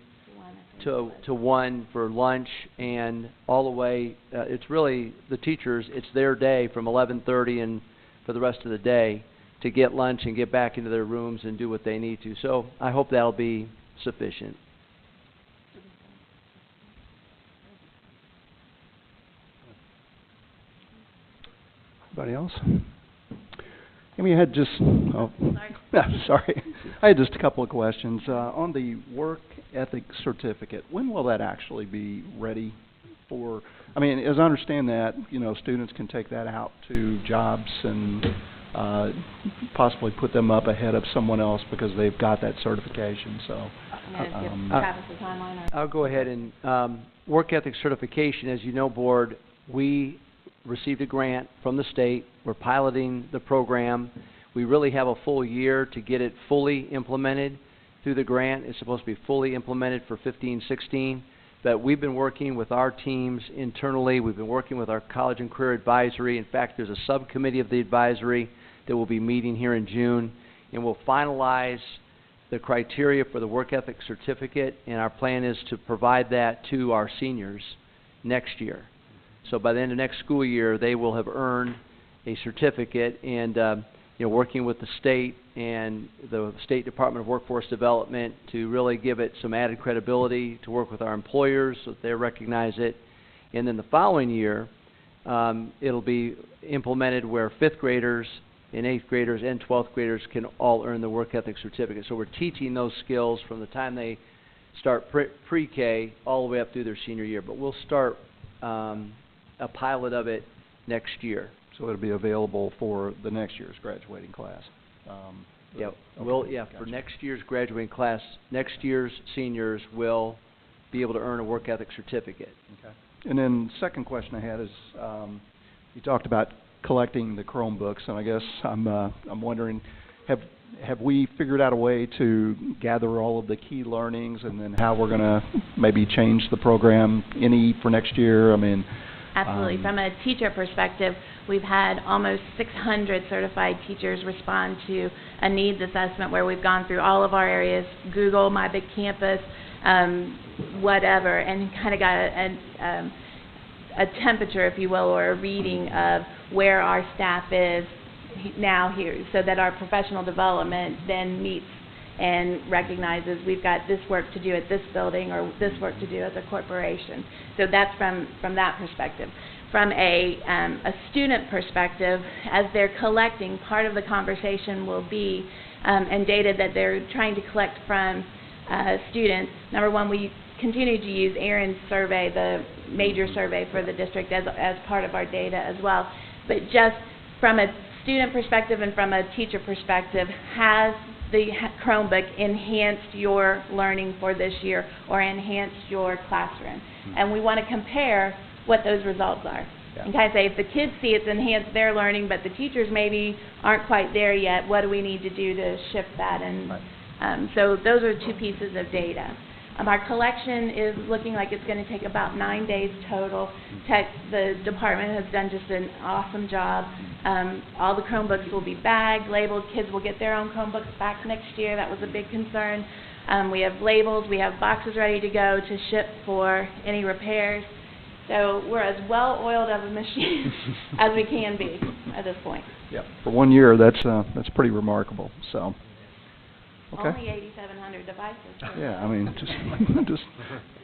to 1 for lunch, and all the way, it's really the teachers, it's their day from 11:30 and for the rest of the day to get lunch and get back into their rooms and do what they need to. So I hope that'll be sufficient. Anybody else? And we had just, sorry. I had just a couple of questions. On the work ethic certificate, when will that actually be ready for? I mean, as I understand that, students can take that out to jobs and possibly put them up ahead of someone else because they've got that certification. So, I'm going to give Travis the timeline. I'll go ahead and work ethic certification. As you know, board, we received a grant from the state. We're piloting the program. We really have a full year to get it fully implemented through the grant. It's supposed to be fully implemented for 15-16. But we've been working with our teams internally. We've been working with our college and career advisory. In fact, there's a subcommittee of the advisory that will be meeting here in June, and we'll finalize the criteria for the work ethic certificate, and our plan is to provide that to our seniors next year. So by the end of next school year, they will have earned a certificate, and working with the state and the State Department of Workforce Development to really give it some added credibility, to work with our employers so that they recognize it. And then the following year, it'll be implemented where 5th graders and 8th graders and 12th graders can all earn the work ethic certificate. So we're teaching those skills from the time they start pre-K all the way up through their senior year. But we'll start a pilot of it next year. So it'll be available for the next year's graduating class. For next year's graduating class, next year's seniors will be able to earn a work ethic certificate. Okay. And then second question I had is, you talked about collecting the Chromebooks, and I guess I'm wondering, have we figured out a way to gather all of the key learnings, and then how we're going to maybe change the program for next year? I mean, absolutely. From a teacher perspective, we've had almost 600 certified teachers respond to a needs assessment where we've gone through all of our areas, Google, My Big Campus, whatever, and kind of got a temperature, if you will, or a reading of where our staff is now here, so that our professional development then meets and recognizes we've got this work to do at this building or this work to do as a corporation. So that's from that perspective. From a student perspective, as they're collecting, part of the conversation will be, and data that they're trying to collect from students. Number one, we continue to use Aaron's survey, the major survey for the district, as part of our data as well. But just from a student perspective and from a teacher perspective, has the Chromebook enhanced your learning for this year or enhanced your classroom? And we want to compare what those results are. Yeah. And kind of say, if the kids see it's enhanced their learning, but the teachers maybe aren't quite there yet, what do we need to do to shift that? And so those are two pieces of data. Our collection is looking like it's going to take about 9 days total. The department has done just an awesome job. All the Chromebooks will be bagged, labeled. Kids will get their own Chromebooks back next year. That was a big concern. We have labels. We have boxes ready to go to ship for any repairs. So we're as well-oiled of a machine as we can be at this point. Yeah. For 1 year, that's pretty remarkable. So. Okay. Only 8,700 devices. Yeah, I mean, just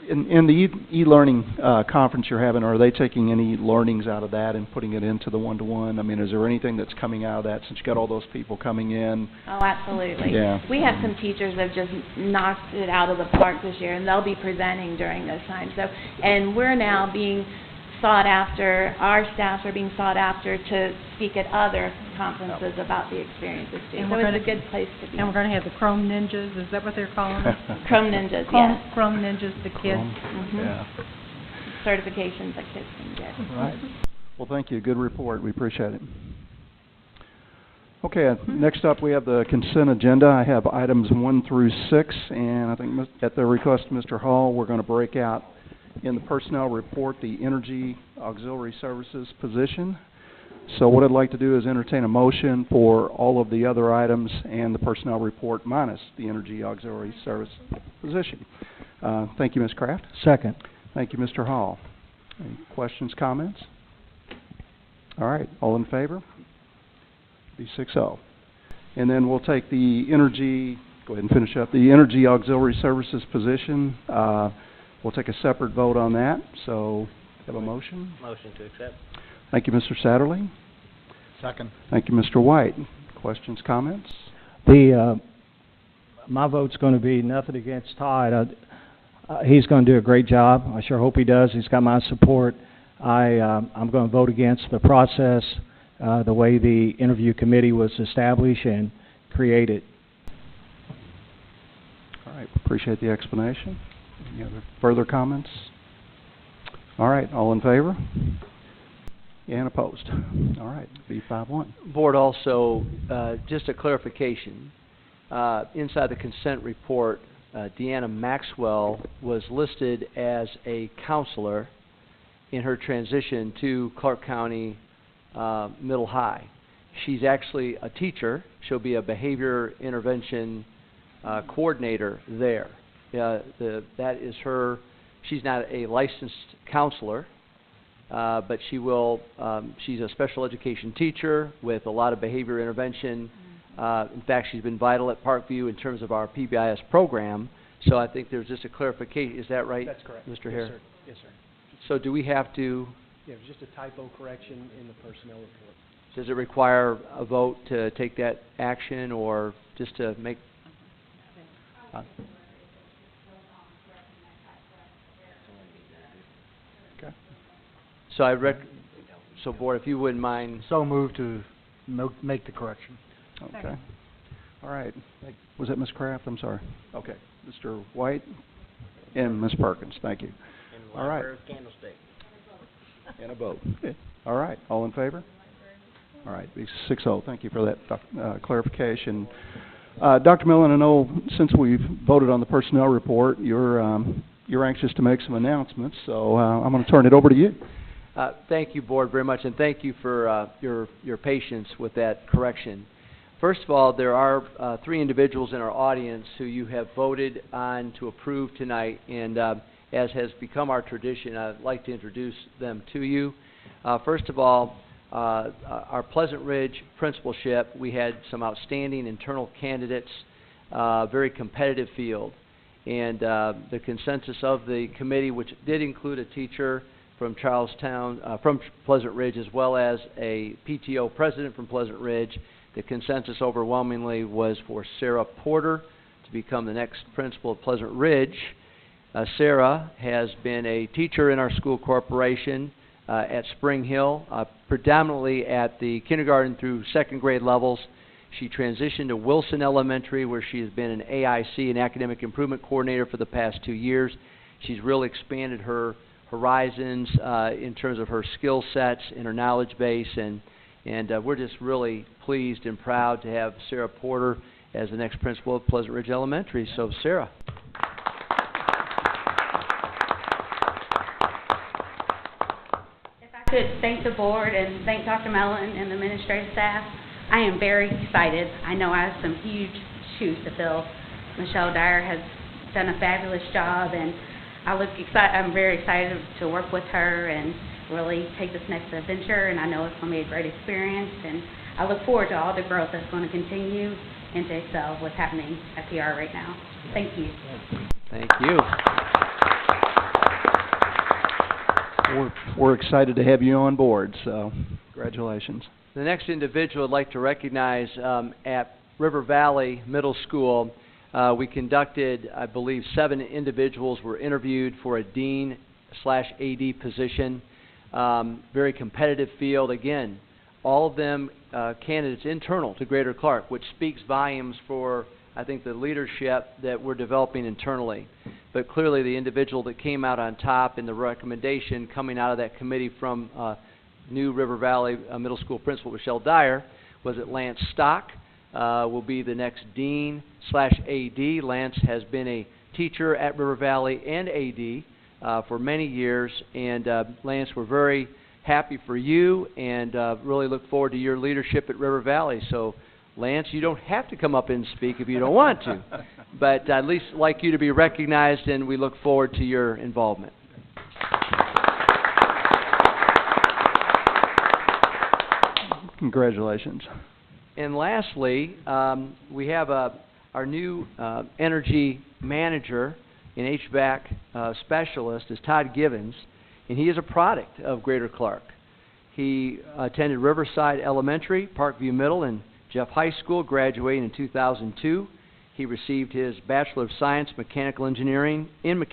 in the e-learning conference you're having, are they taking any learnings out of that and putting it into the one-to-one? I mean, is there anything that's coming out of that since you got all those people coming in? Oh, absolutely. Yeah. We have some teachers that have just knocked it out of the park this year, and they'll be presenting during those times. So, and we're now being sought after, our staffs are being sought after to speak at other conferences about the experiences too. And So we're it's a gonna- good place to be. And we're going to have the Chrome Ninjas, is that what they're calling them? Chrome Ninjas, Chrome, yes. Chrome Ninjas, the kids. Mhm. Yeah. Certifications that kids can get. Right. Well, thank you. Good report. We appreciate it. Okay, next up we have the consent agenda. I have items 1 through 6, and I think at the request of Mr. Hall, we're going to break out in the personnel report the energy auxiliary services position. So what I'd like to do is entertain a motion for all of the other items and the personnel report minus the energy auxiliary service position. Thank you, Ms. Kraft. Second. Thank you, Mr. Hall. Any questions, comments? All right, all in favor? Be 6-0. And then we'll take the energy, go ahead and finish up, the energy auxiliary services position. We'll take a separate vote on that. So, have a motion? Motion to accept. Thank you, Mr. Satterley. Second. Thank you, Mr. White. Questions, comments? My vote's going to be nothing against Todd. He's going to do a great job. I sure hope he does. He's got my support. I'm going to vote against the process, the way the interview committee was established and created. All right, appreciate the explanation. Any other further comments? All right, all in favor? And opposed? All right, be 5-1. Board, also, just a clarification. Inside the consent report, Deanna Maxwell was listed as a counselor in her transition to Clark County Middle High. She's actually a teacher. She'll be a behavior intervention coordinator there. That is her. She's not a licensed counselor, but she will. She's a special education teacher with a lot of behavior intervention. In fact, she's been vital at Parkview in terms of our PBIS program. So I think there's just a clarification. Is that right? That's correct. Mr. Hare? Yes, sir. Yes, sir. So do we have to? Yeah, it was just a typo correction in the personnel report. Does it require a vote to take that action, or just to make? Okay. So so board, if you wouldn't mind. So moved to make the correction. Okay. All right. Was that Ms. Kraft? I'm sorry. Okay. Mr. White and Ms. Perkins. Thank you. And All right. library candlestick. And a vote. Okay. All right. All in favor? All right. Be 6-0. Thank you for that clarification. Dr. Millen, I know since we've voted on the personnel report, you're anxious to make some announcements, so I'm going to turn it over to you. Thank you, board, very much, and thank you for your patience with that correction. First of all, there are 3 individuals in our audience who you have voted on to approve tonight, and as has become our tradition, I'd like to introduce them to you. First of all, our Pleasant Ridge principalship, we had some outstanding internal candidates very competitive field. And the consensus of the committee, which did include a teacher from Charlestown, from Pleasant Ridge, as well as a PTO president from Pleasant Ridge, the consensus overwhelmingly was for Sarah Porter to become the next principal of Pleasant Ridge. Sarah has been a teacher in our school corporation at Spring Hill, predominantly at the kindergarten through second grade levels. She transitioned to Wilson Elementary, where she has been an AIC, an Academic Improvement Coordinator, for the past 2 years. She's really expanded her horizons in terms of her skill sets and her knowledge base, and we're just really pleased and proud to have Sarah Porter as the next principal of Pleasant Ridge Elementary. So, Sarah. If I could thank the board and thank Dr. Mellon and the administrative staff, I am very excited. I know I have some huge shoes to fill. Michelle Dyer has done a fabulous job, and I'm very excited to work with her and really take this next adventure, and I know it's going to be a great experience, and I look forward to all the growth that's going to continue and to excel what's happening at PR right now. Thank you. Thank you. We're excited to have you on board, so congratulations. The next individual I'd like to recognize at River Valley Middle School, we conducted, I believe, 7 individuals were interviewed for a dean/AD position. Very competitive field. Again, all of them candidates internal to Greater Clark, which speaks volumes for, I think, the leadership that we're developing internally. But clearly the individual that came out on top in the recommendation coming out of that committee from new River Valley Middle School Principal Michelle Dyer was that Lance Stock will be the next Dean/AD. Lance has been a teacher at River Valley and AD for many years, and Lance, we're very happy for you and really look forward to your leadership at River Valley. So, Lance, you don't have to come up and speak if you don't want to, but I'd at least like you to be recognized, and we look forward to your involvement. Congratulations. And lastly, we have our new energy manager and HVAC specialist is Todd Givens, and he is a product of Greater Clark. He attended Riverside Elementary, Parkview Middle, and Jeff High School, graduating in 2002. He received his Bachelor of Science in Mechanical Engineering and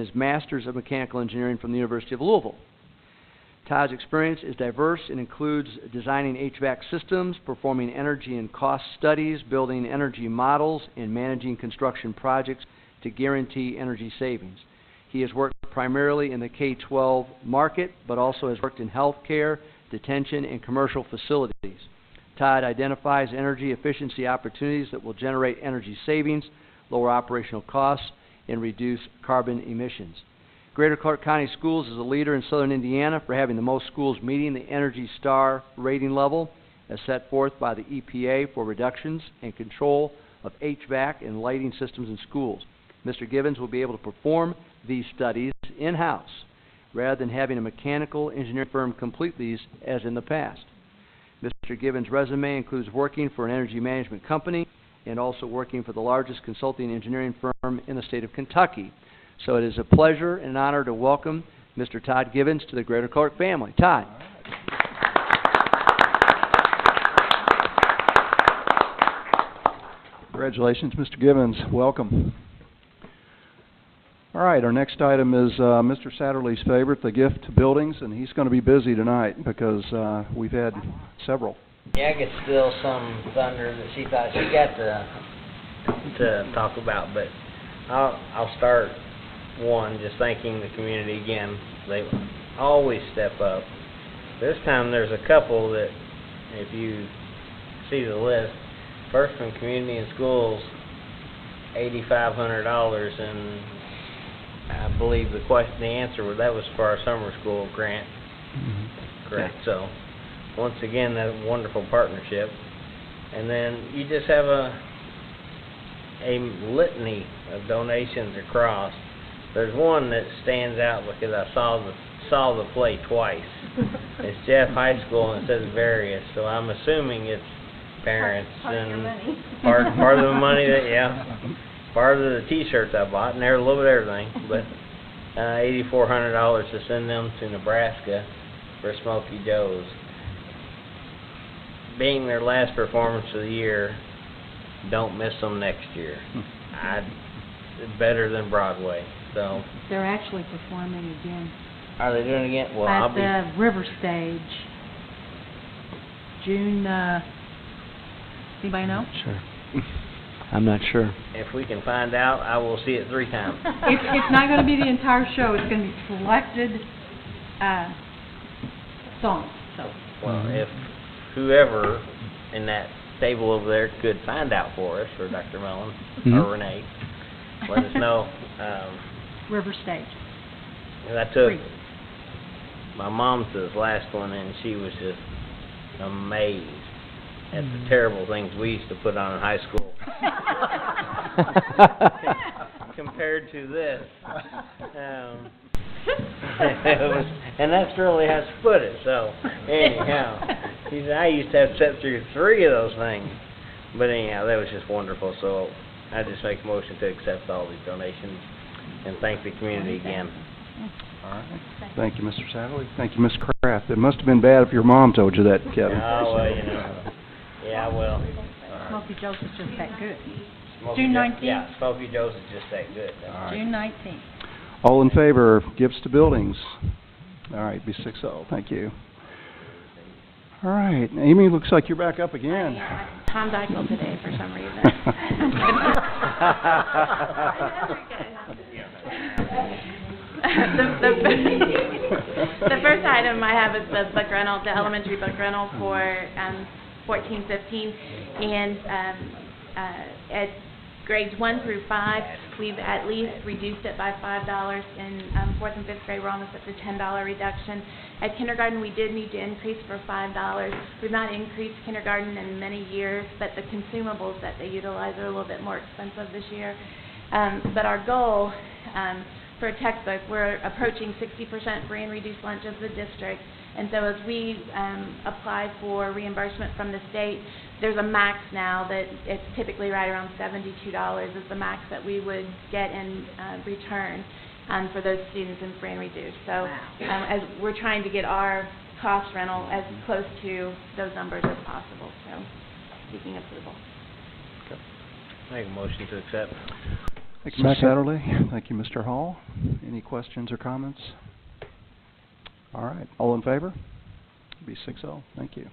his Master's of Mechanical Engineering from the University of Louisville. Todd's experience is diverse and includes designing HVAC systems, performing energy and cost studies, building energy models, and managing construction projects to guarantee energy savings. He has worked primarily in the K-12 market, but also has worked in healthcare, detention, and commercial facilities. Todd identifies energy efficiency opportunities that will generate energy savings, lower operational costs, and reduce carbon emissions. Greater Clark County Schools is a leader in southern Indiana for having the most schools meeting the Energy Star rating level as set forth by the EPA for reductions and control of HVAC and lighting systems in schools. Mr. Givens will be able to perform these studies in-house rather than having a mechanical engineering firm complete these as in the past. Mr. Givens' resume includes working for an energy management company and also working for the largest consulting engineering firm in the state of Kentucky. So it is a pleasure and an honor to welcome Mr. Todd Givens to the Greater Clark family. Todd. Congratulations, Mr. Givens. Welcome. All right, our next item is Mr. Satterley's favorite, the gift buildings, and he's going to be busy tonight because we've had several. Yeah, I could steal some thunder that she thought she got to talk about, but I'll start one just thanking the community again. They always step up. This time there's a couple that, if you see the list, first from Community and Schools, $8,500, and I believe the answer was that was for our summer school grant. Mm-hmm. Correct. Yeah. So once again, that wonderful partnership. And then you just have a litany of donations across. There's one that stands out because I saw the play twice. It's Jeff High School and it says various, so I'm assuming it's parents Part of your and money. part of the money that, yeah, part of the t-shirts I bought, and they're a little bit of everything, but $8,400 to send them to Nebraska for Smoky Joe's. Being their last performance of the year, don't miss them next year. Better than Broadway, so. They're actually performing again Are they doing it again? Well, I'll at be. the River Stage. June, anybody know? Sure. I'm not sure. If we can find out, I will see it 3 times. It's not gonna be the entire show, it's gonna be selected, songs, so. Well, if whoever in that table over there could find out for us, or Dr. Mellon, or Renee, let us know. River Stage. And I took Free. my mom to this last one, and she was just amazed at the terrible things we used to put on in high school compared to this. And that's really how to put it. So anyhow, she said I used to have to sit through 3 of those things. But anyhow, that was just wonderful. So I just make a motion to accept all these donations and thank the community again. All right. Thank you, Mr. Satterley. Thank you, Ms. Kraft. It must have been bad if your mom told you that, Kevin. Oh, well, you know. Yeah, well. Smoky Joe's is just that good. Smoky June Joe- 19th? Yeah, Smoky Joe's is just that good. All right. June 19th. All in favor of gifts to buildings? All right, be 6-0. Thank you. All right, Amy, looks like you're back up again. Yeah, Tom Dykle today for some reason. The first item I have is the book rental, the elementary book rental for 14-15, and at grades 1 through 5, we've at least reduced it by $5. In 4th and 5th grade, we're almost at the $10 reduction. At kindergarten, we did need to increase for $5. We've not increased kindergarten in many years, but the consumables that they utilize are a little bit more expensive this year. But our goal for a textbook, we're approaching 60% free and reduced lunch as the district. And so as we apply for reimbursement from the state, there's a max now that it's typically right around $72 is the max that we would get in return for those students in free and reduced. So as we're trying to get our cost rental as close to those numbers as possible, so seeking approval. Make a motion to accept. Thank you, Ms. Satterley. Thank you, Mr. Hall. Any questions or comments? All right, all in favor? Be 6-0. Thank you.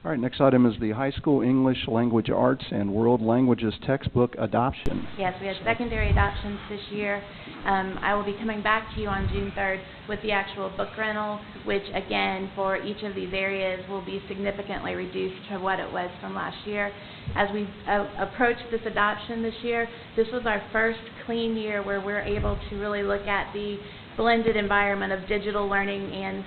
All right, next item is the High School English Language Arts and World Languages textbook adoption. Yes, we had secondary adoptions this year. I will be coming back to you on June 3rd with the actual book rental, which again, for each of these areas will be significantly reduced to what it was from last year. As we approach this adoption this year, this was our first clean year where we're able to really look at the blended environment of digital learning and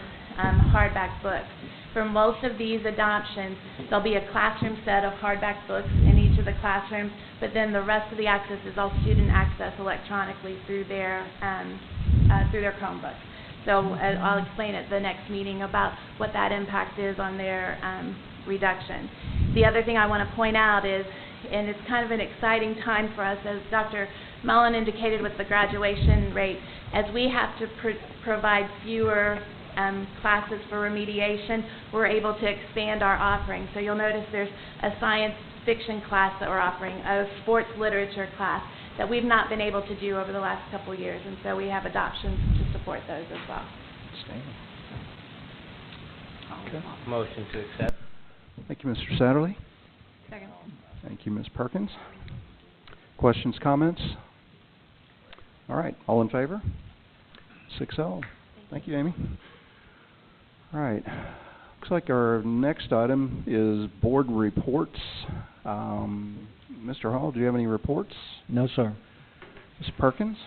hardback books. For most of these adoptions, there'll be a classroom set of hardback books in each of the classrooms, but then the rest of the access is all student access electronically through their Chromebooks. So I'll explain at the next meeting about what that impact is on their reduction. The other thing I want to point out is, and it's kind of an exciting time for us, as Dr. Mullen indicated with the graduation rate, as we have to provide fewer classes for remediation, we're able to expand our offering. So you'll notice there's a science fiction class that we're offering, a sports literature class that we've not been able to do over the last couple years, and so we have adoptions to support those as well. Okay. Motion to accept. Thank you, Mr. Satterley. Second. Thank you, Ms. Perkins. Questions, comments? All right, all in favor? 6-0. Thank you, Amy. All right. Looks like our next item is board reports. Mr. Hall, do you have any reports? No, sir. Ms. Perkins?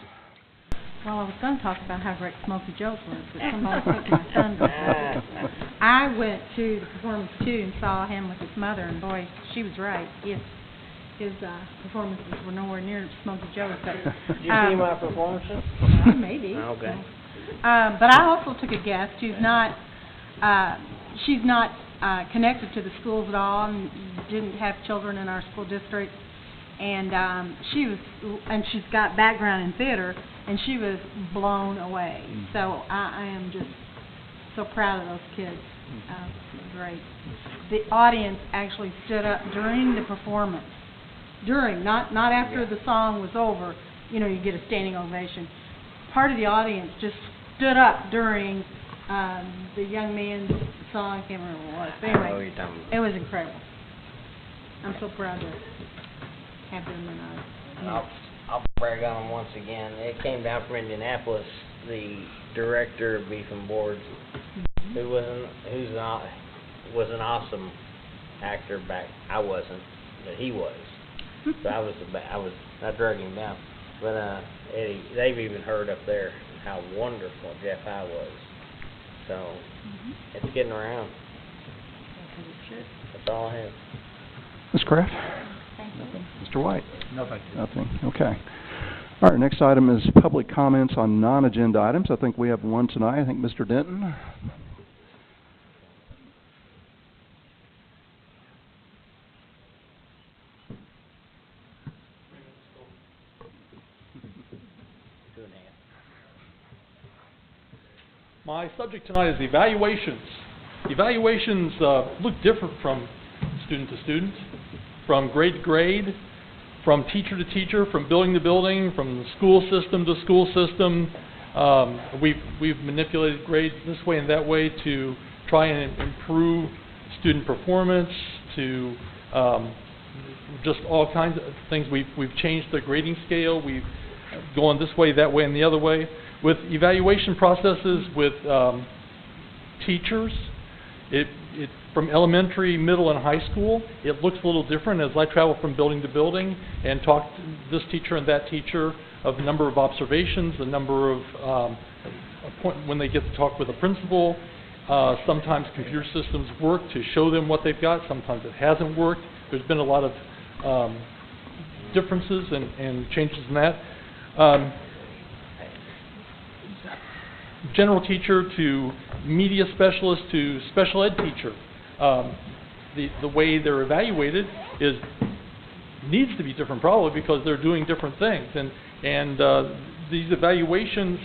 Well, I was going to talk about how great Smoky Joe's was, but somebody took my thunder. I went to the performance too and saw him with his mother, and boy, she was right. His performances were nowhere near Smoky Joe's. But, Did you see my performances? Maybe. Okay. But I also took a guest who's not she's not connected to the schools at all, and didn't have children in our school district. And she's got background in theater, and she was blown away. So I am just so proud of those kids. Great. The audience actually stood up during the performance. Not after the song was over. You know, you get a standing ovation. Part of the audience just stood up during the young man's song. I can't remember what it was. But anyway, it was incredible. I'm so proud to have them in our. I'll brag on them once again. It came down from Indianapolis. The director of Beef and Boards, who was an awesome actor back. I wasn't, but he was. So I drug him down. But Eddie, they've even heard up there how wonderful Jeff I was. So it's getting around. That's all I have. Ms. Kraft? Thank you. Mr. White? No, thank you. Nothing. Okay. All right, next item is public comments on non-agenda items. I think we have one tonight. I think Mr. Denton. My subject tonight is evaluations. Evaluations look different from student to student, from grade to grade, from teacher to teacher, from building to building, from school system to school system. We've manipulated grades this way and that way to try and improve student performance, to just all kinds of things. We've changed the grading scale. We've gone this way, that way, and the other way. With evaluation processes with teachers, from elementary, middle, and high school, it looks a little different as I travel from building to building and talk to this teacher and that teacher of the number of observations, the number of when they get to talk with a principal. Sometimes computer systems work to show them what they've got. Sometimes it hasn't worked. There's been a lot of differences and changes in that. General teacher to media specialist to special ed teacher. The way they're evaluated needs to be different probably because they're doing different things. And these evaluations,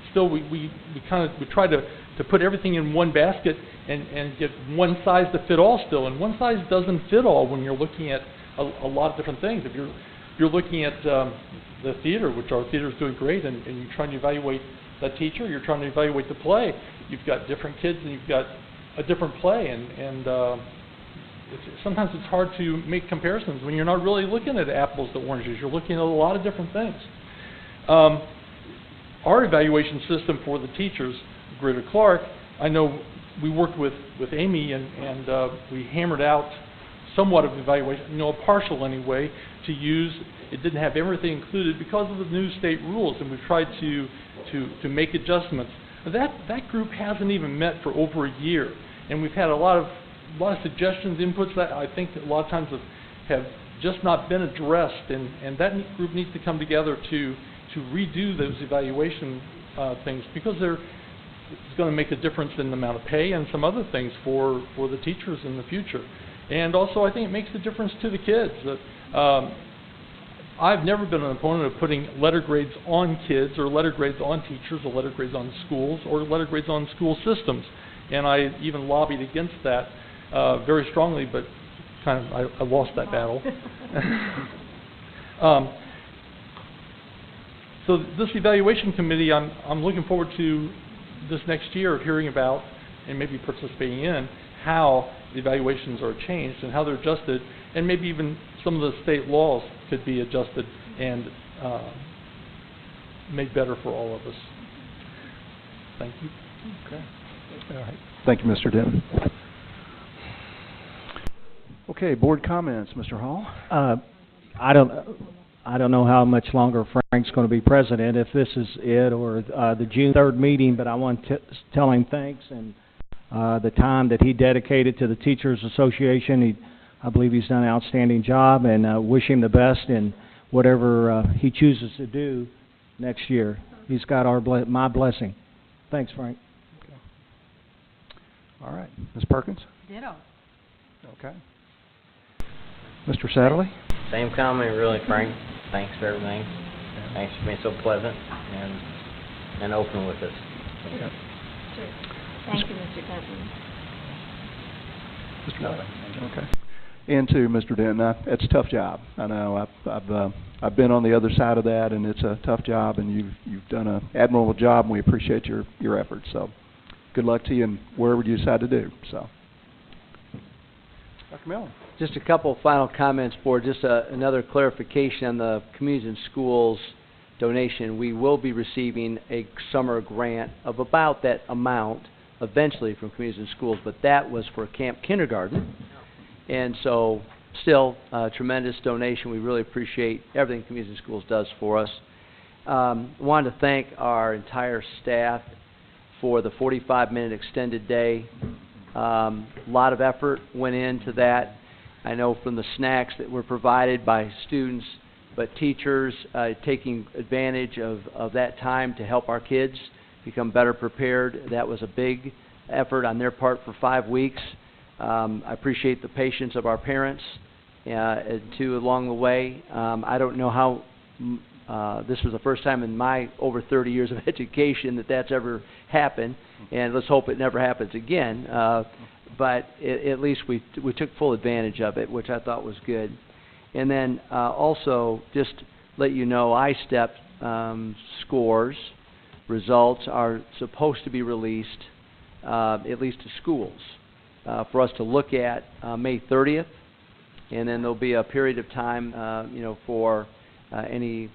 still we try to put everything in one basket and get one size to fit all still. And one size doesn't fit all when you're looking at a lot of different things. If you're looking at the theater, which our theater is doing great, and you're trying to evaluate that teacher, you're trying to evaluate the play, you've got different kids and you've got a different play, and sometimes it's hard to make comparisons when you're not really looking at apples to oranges. You're looking at a lot of different things. Our evaluation system for the teachers, Greater Clark, I know we worked with Amy and we hammered out somewhat of evaluation, a partial anyway, to use. It didn't have everything included because of the new state rules, and we've tried to make adjustments. That group hasn't even met for over a year, and we've had a lot of suggestions, inputs that I think a lot of times have just not been addressed, and that group needs to come together to redo those evaluation things, because it's going to make a difference in the amount of pay and some other things for the teachers in the future. And also I think it makes a difference to the kids. I've never been an opponent of putting letter grades on kids, or letter grades on teachers, or letter grades on schools, or letter grades on school systems. And I even lobbied against that very strongly, but I lost that battle. So this evaluation committee, I'm looking forward to this next year of hearing about and maybe participating in how the evaluations are changed and how they're adjusted, and maybe even some of the state laws could be adjusted and made better for all of us. Thank you. Okay. All right. Thank you, Mr. Denton. Okay, board comments, Mr. Hall. I don't know how much longer Frank's going to be president, if this is it or the June 3rd meeting, but I want to tell him thanks and the time that he dedicated to the Teachers Association. I believe he's done an outstanding job, and wish him the best in whatever he chooses to do next year. He's got my blessing. Thanks, Frank. All right. Ms. Perkins? Ditto. Okay. Mr. Satterley? Same comment, really, Frank. Thanks for everything. Thanks for being so pleasant and open with us. Okay. Sure. Thank you, Mr. Denton. Mr. Denton. Okay. And to Mr. Denton, it's a tough job. I know. I've been on the other side of that, and it's a tough job, and you've done an admirable job, and we appreciate your efforts. So, good luck to you, and wherever you decide to do. So, Dr. Mellon. Just a couple final comments, Board. Just another clarification on the Communities and Schools donation. We will be receiving a summer grant of about that amount eventually from Communities and Schools, but that was for Camp Kindergarten. And so, still, a tremendous donation. We really appreciate everything Communities and Schools does for us. Wanted to thank our entire staff for the 45-minute extended day. A lot of effort went into that. I know from the snacks that were provided by students, but teachers taking advantage of that time to help our kids become better prepared. That was a big effort on their part for 5 weeks. I appreciate the patience of our parents too along the way. I don't know how this was the first time in my over 30 years of education that's ever happened, and let's hope it never happens again. But at least we took full advantage of it, which I thought was good. And then also just let you know, I-STEP scores, results are supposed to be released at least to schools for us to look at May 30th, and then there'll be a period of time, for any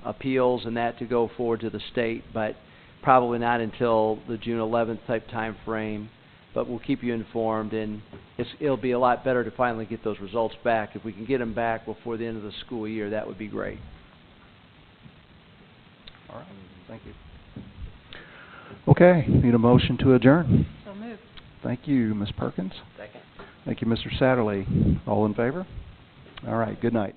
appeals and that to go forward to the state, but probably not until the June 11th type time frame. But we'll keep you informed, and it'll be a lot better to finally get those results back. If we can get them back before the end of the school year, that would be great. All right. Thank you. Okay. Need a motion to adjourn. So moved. Thank you, Ms. Perkins. Second. Thank you, Mr. Satterley. All in favor? All right. Good night.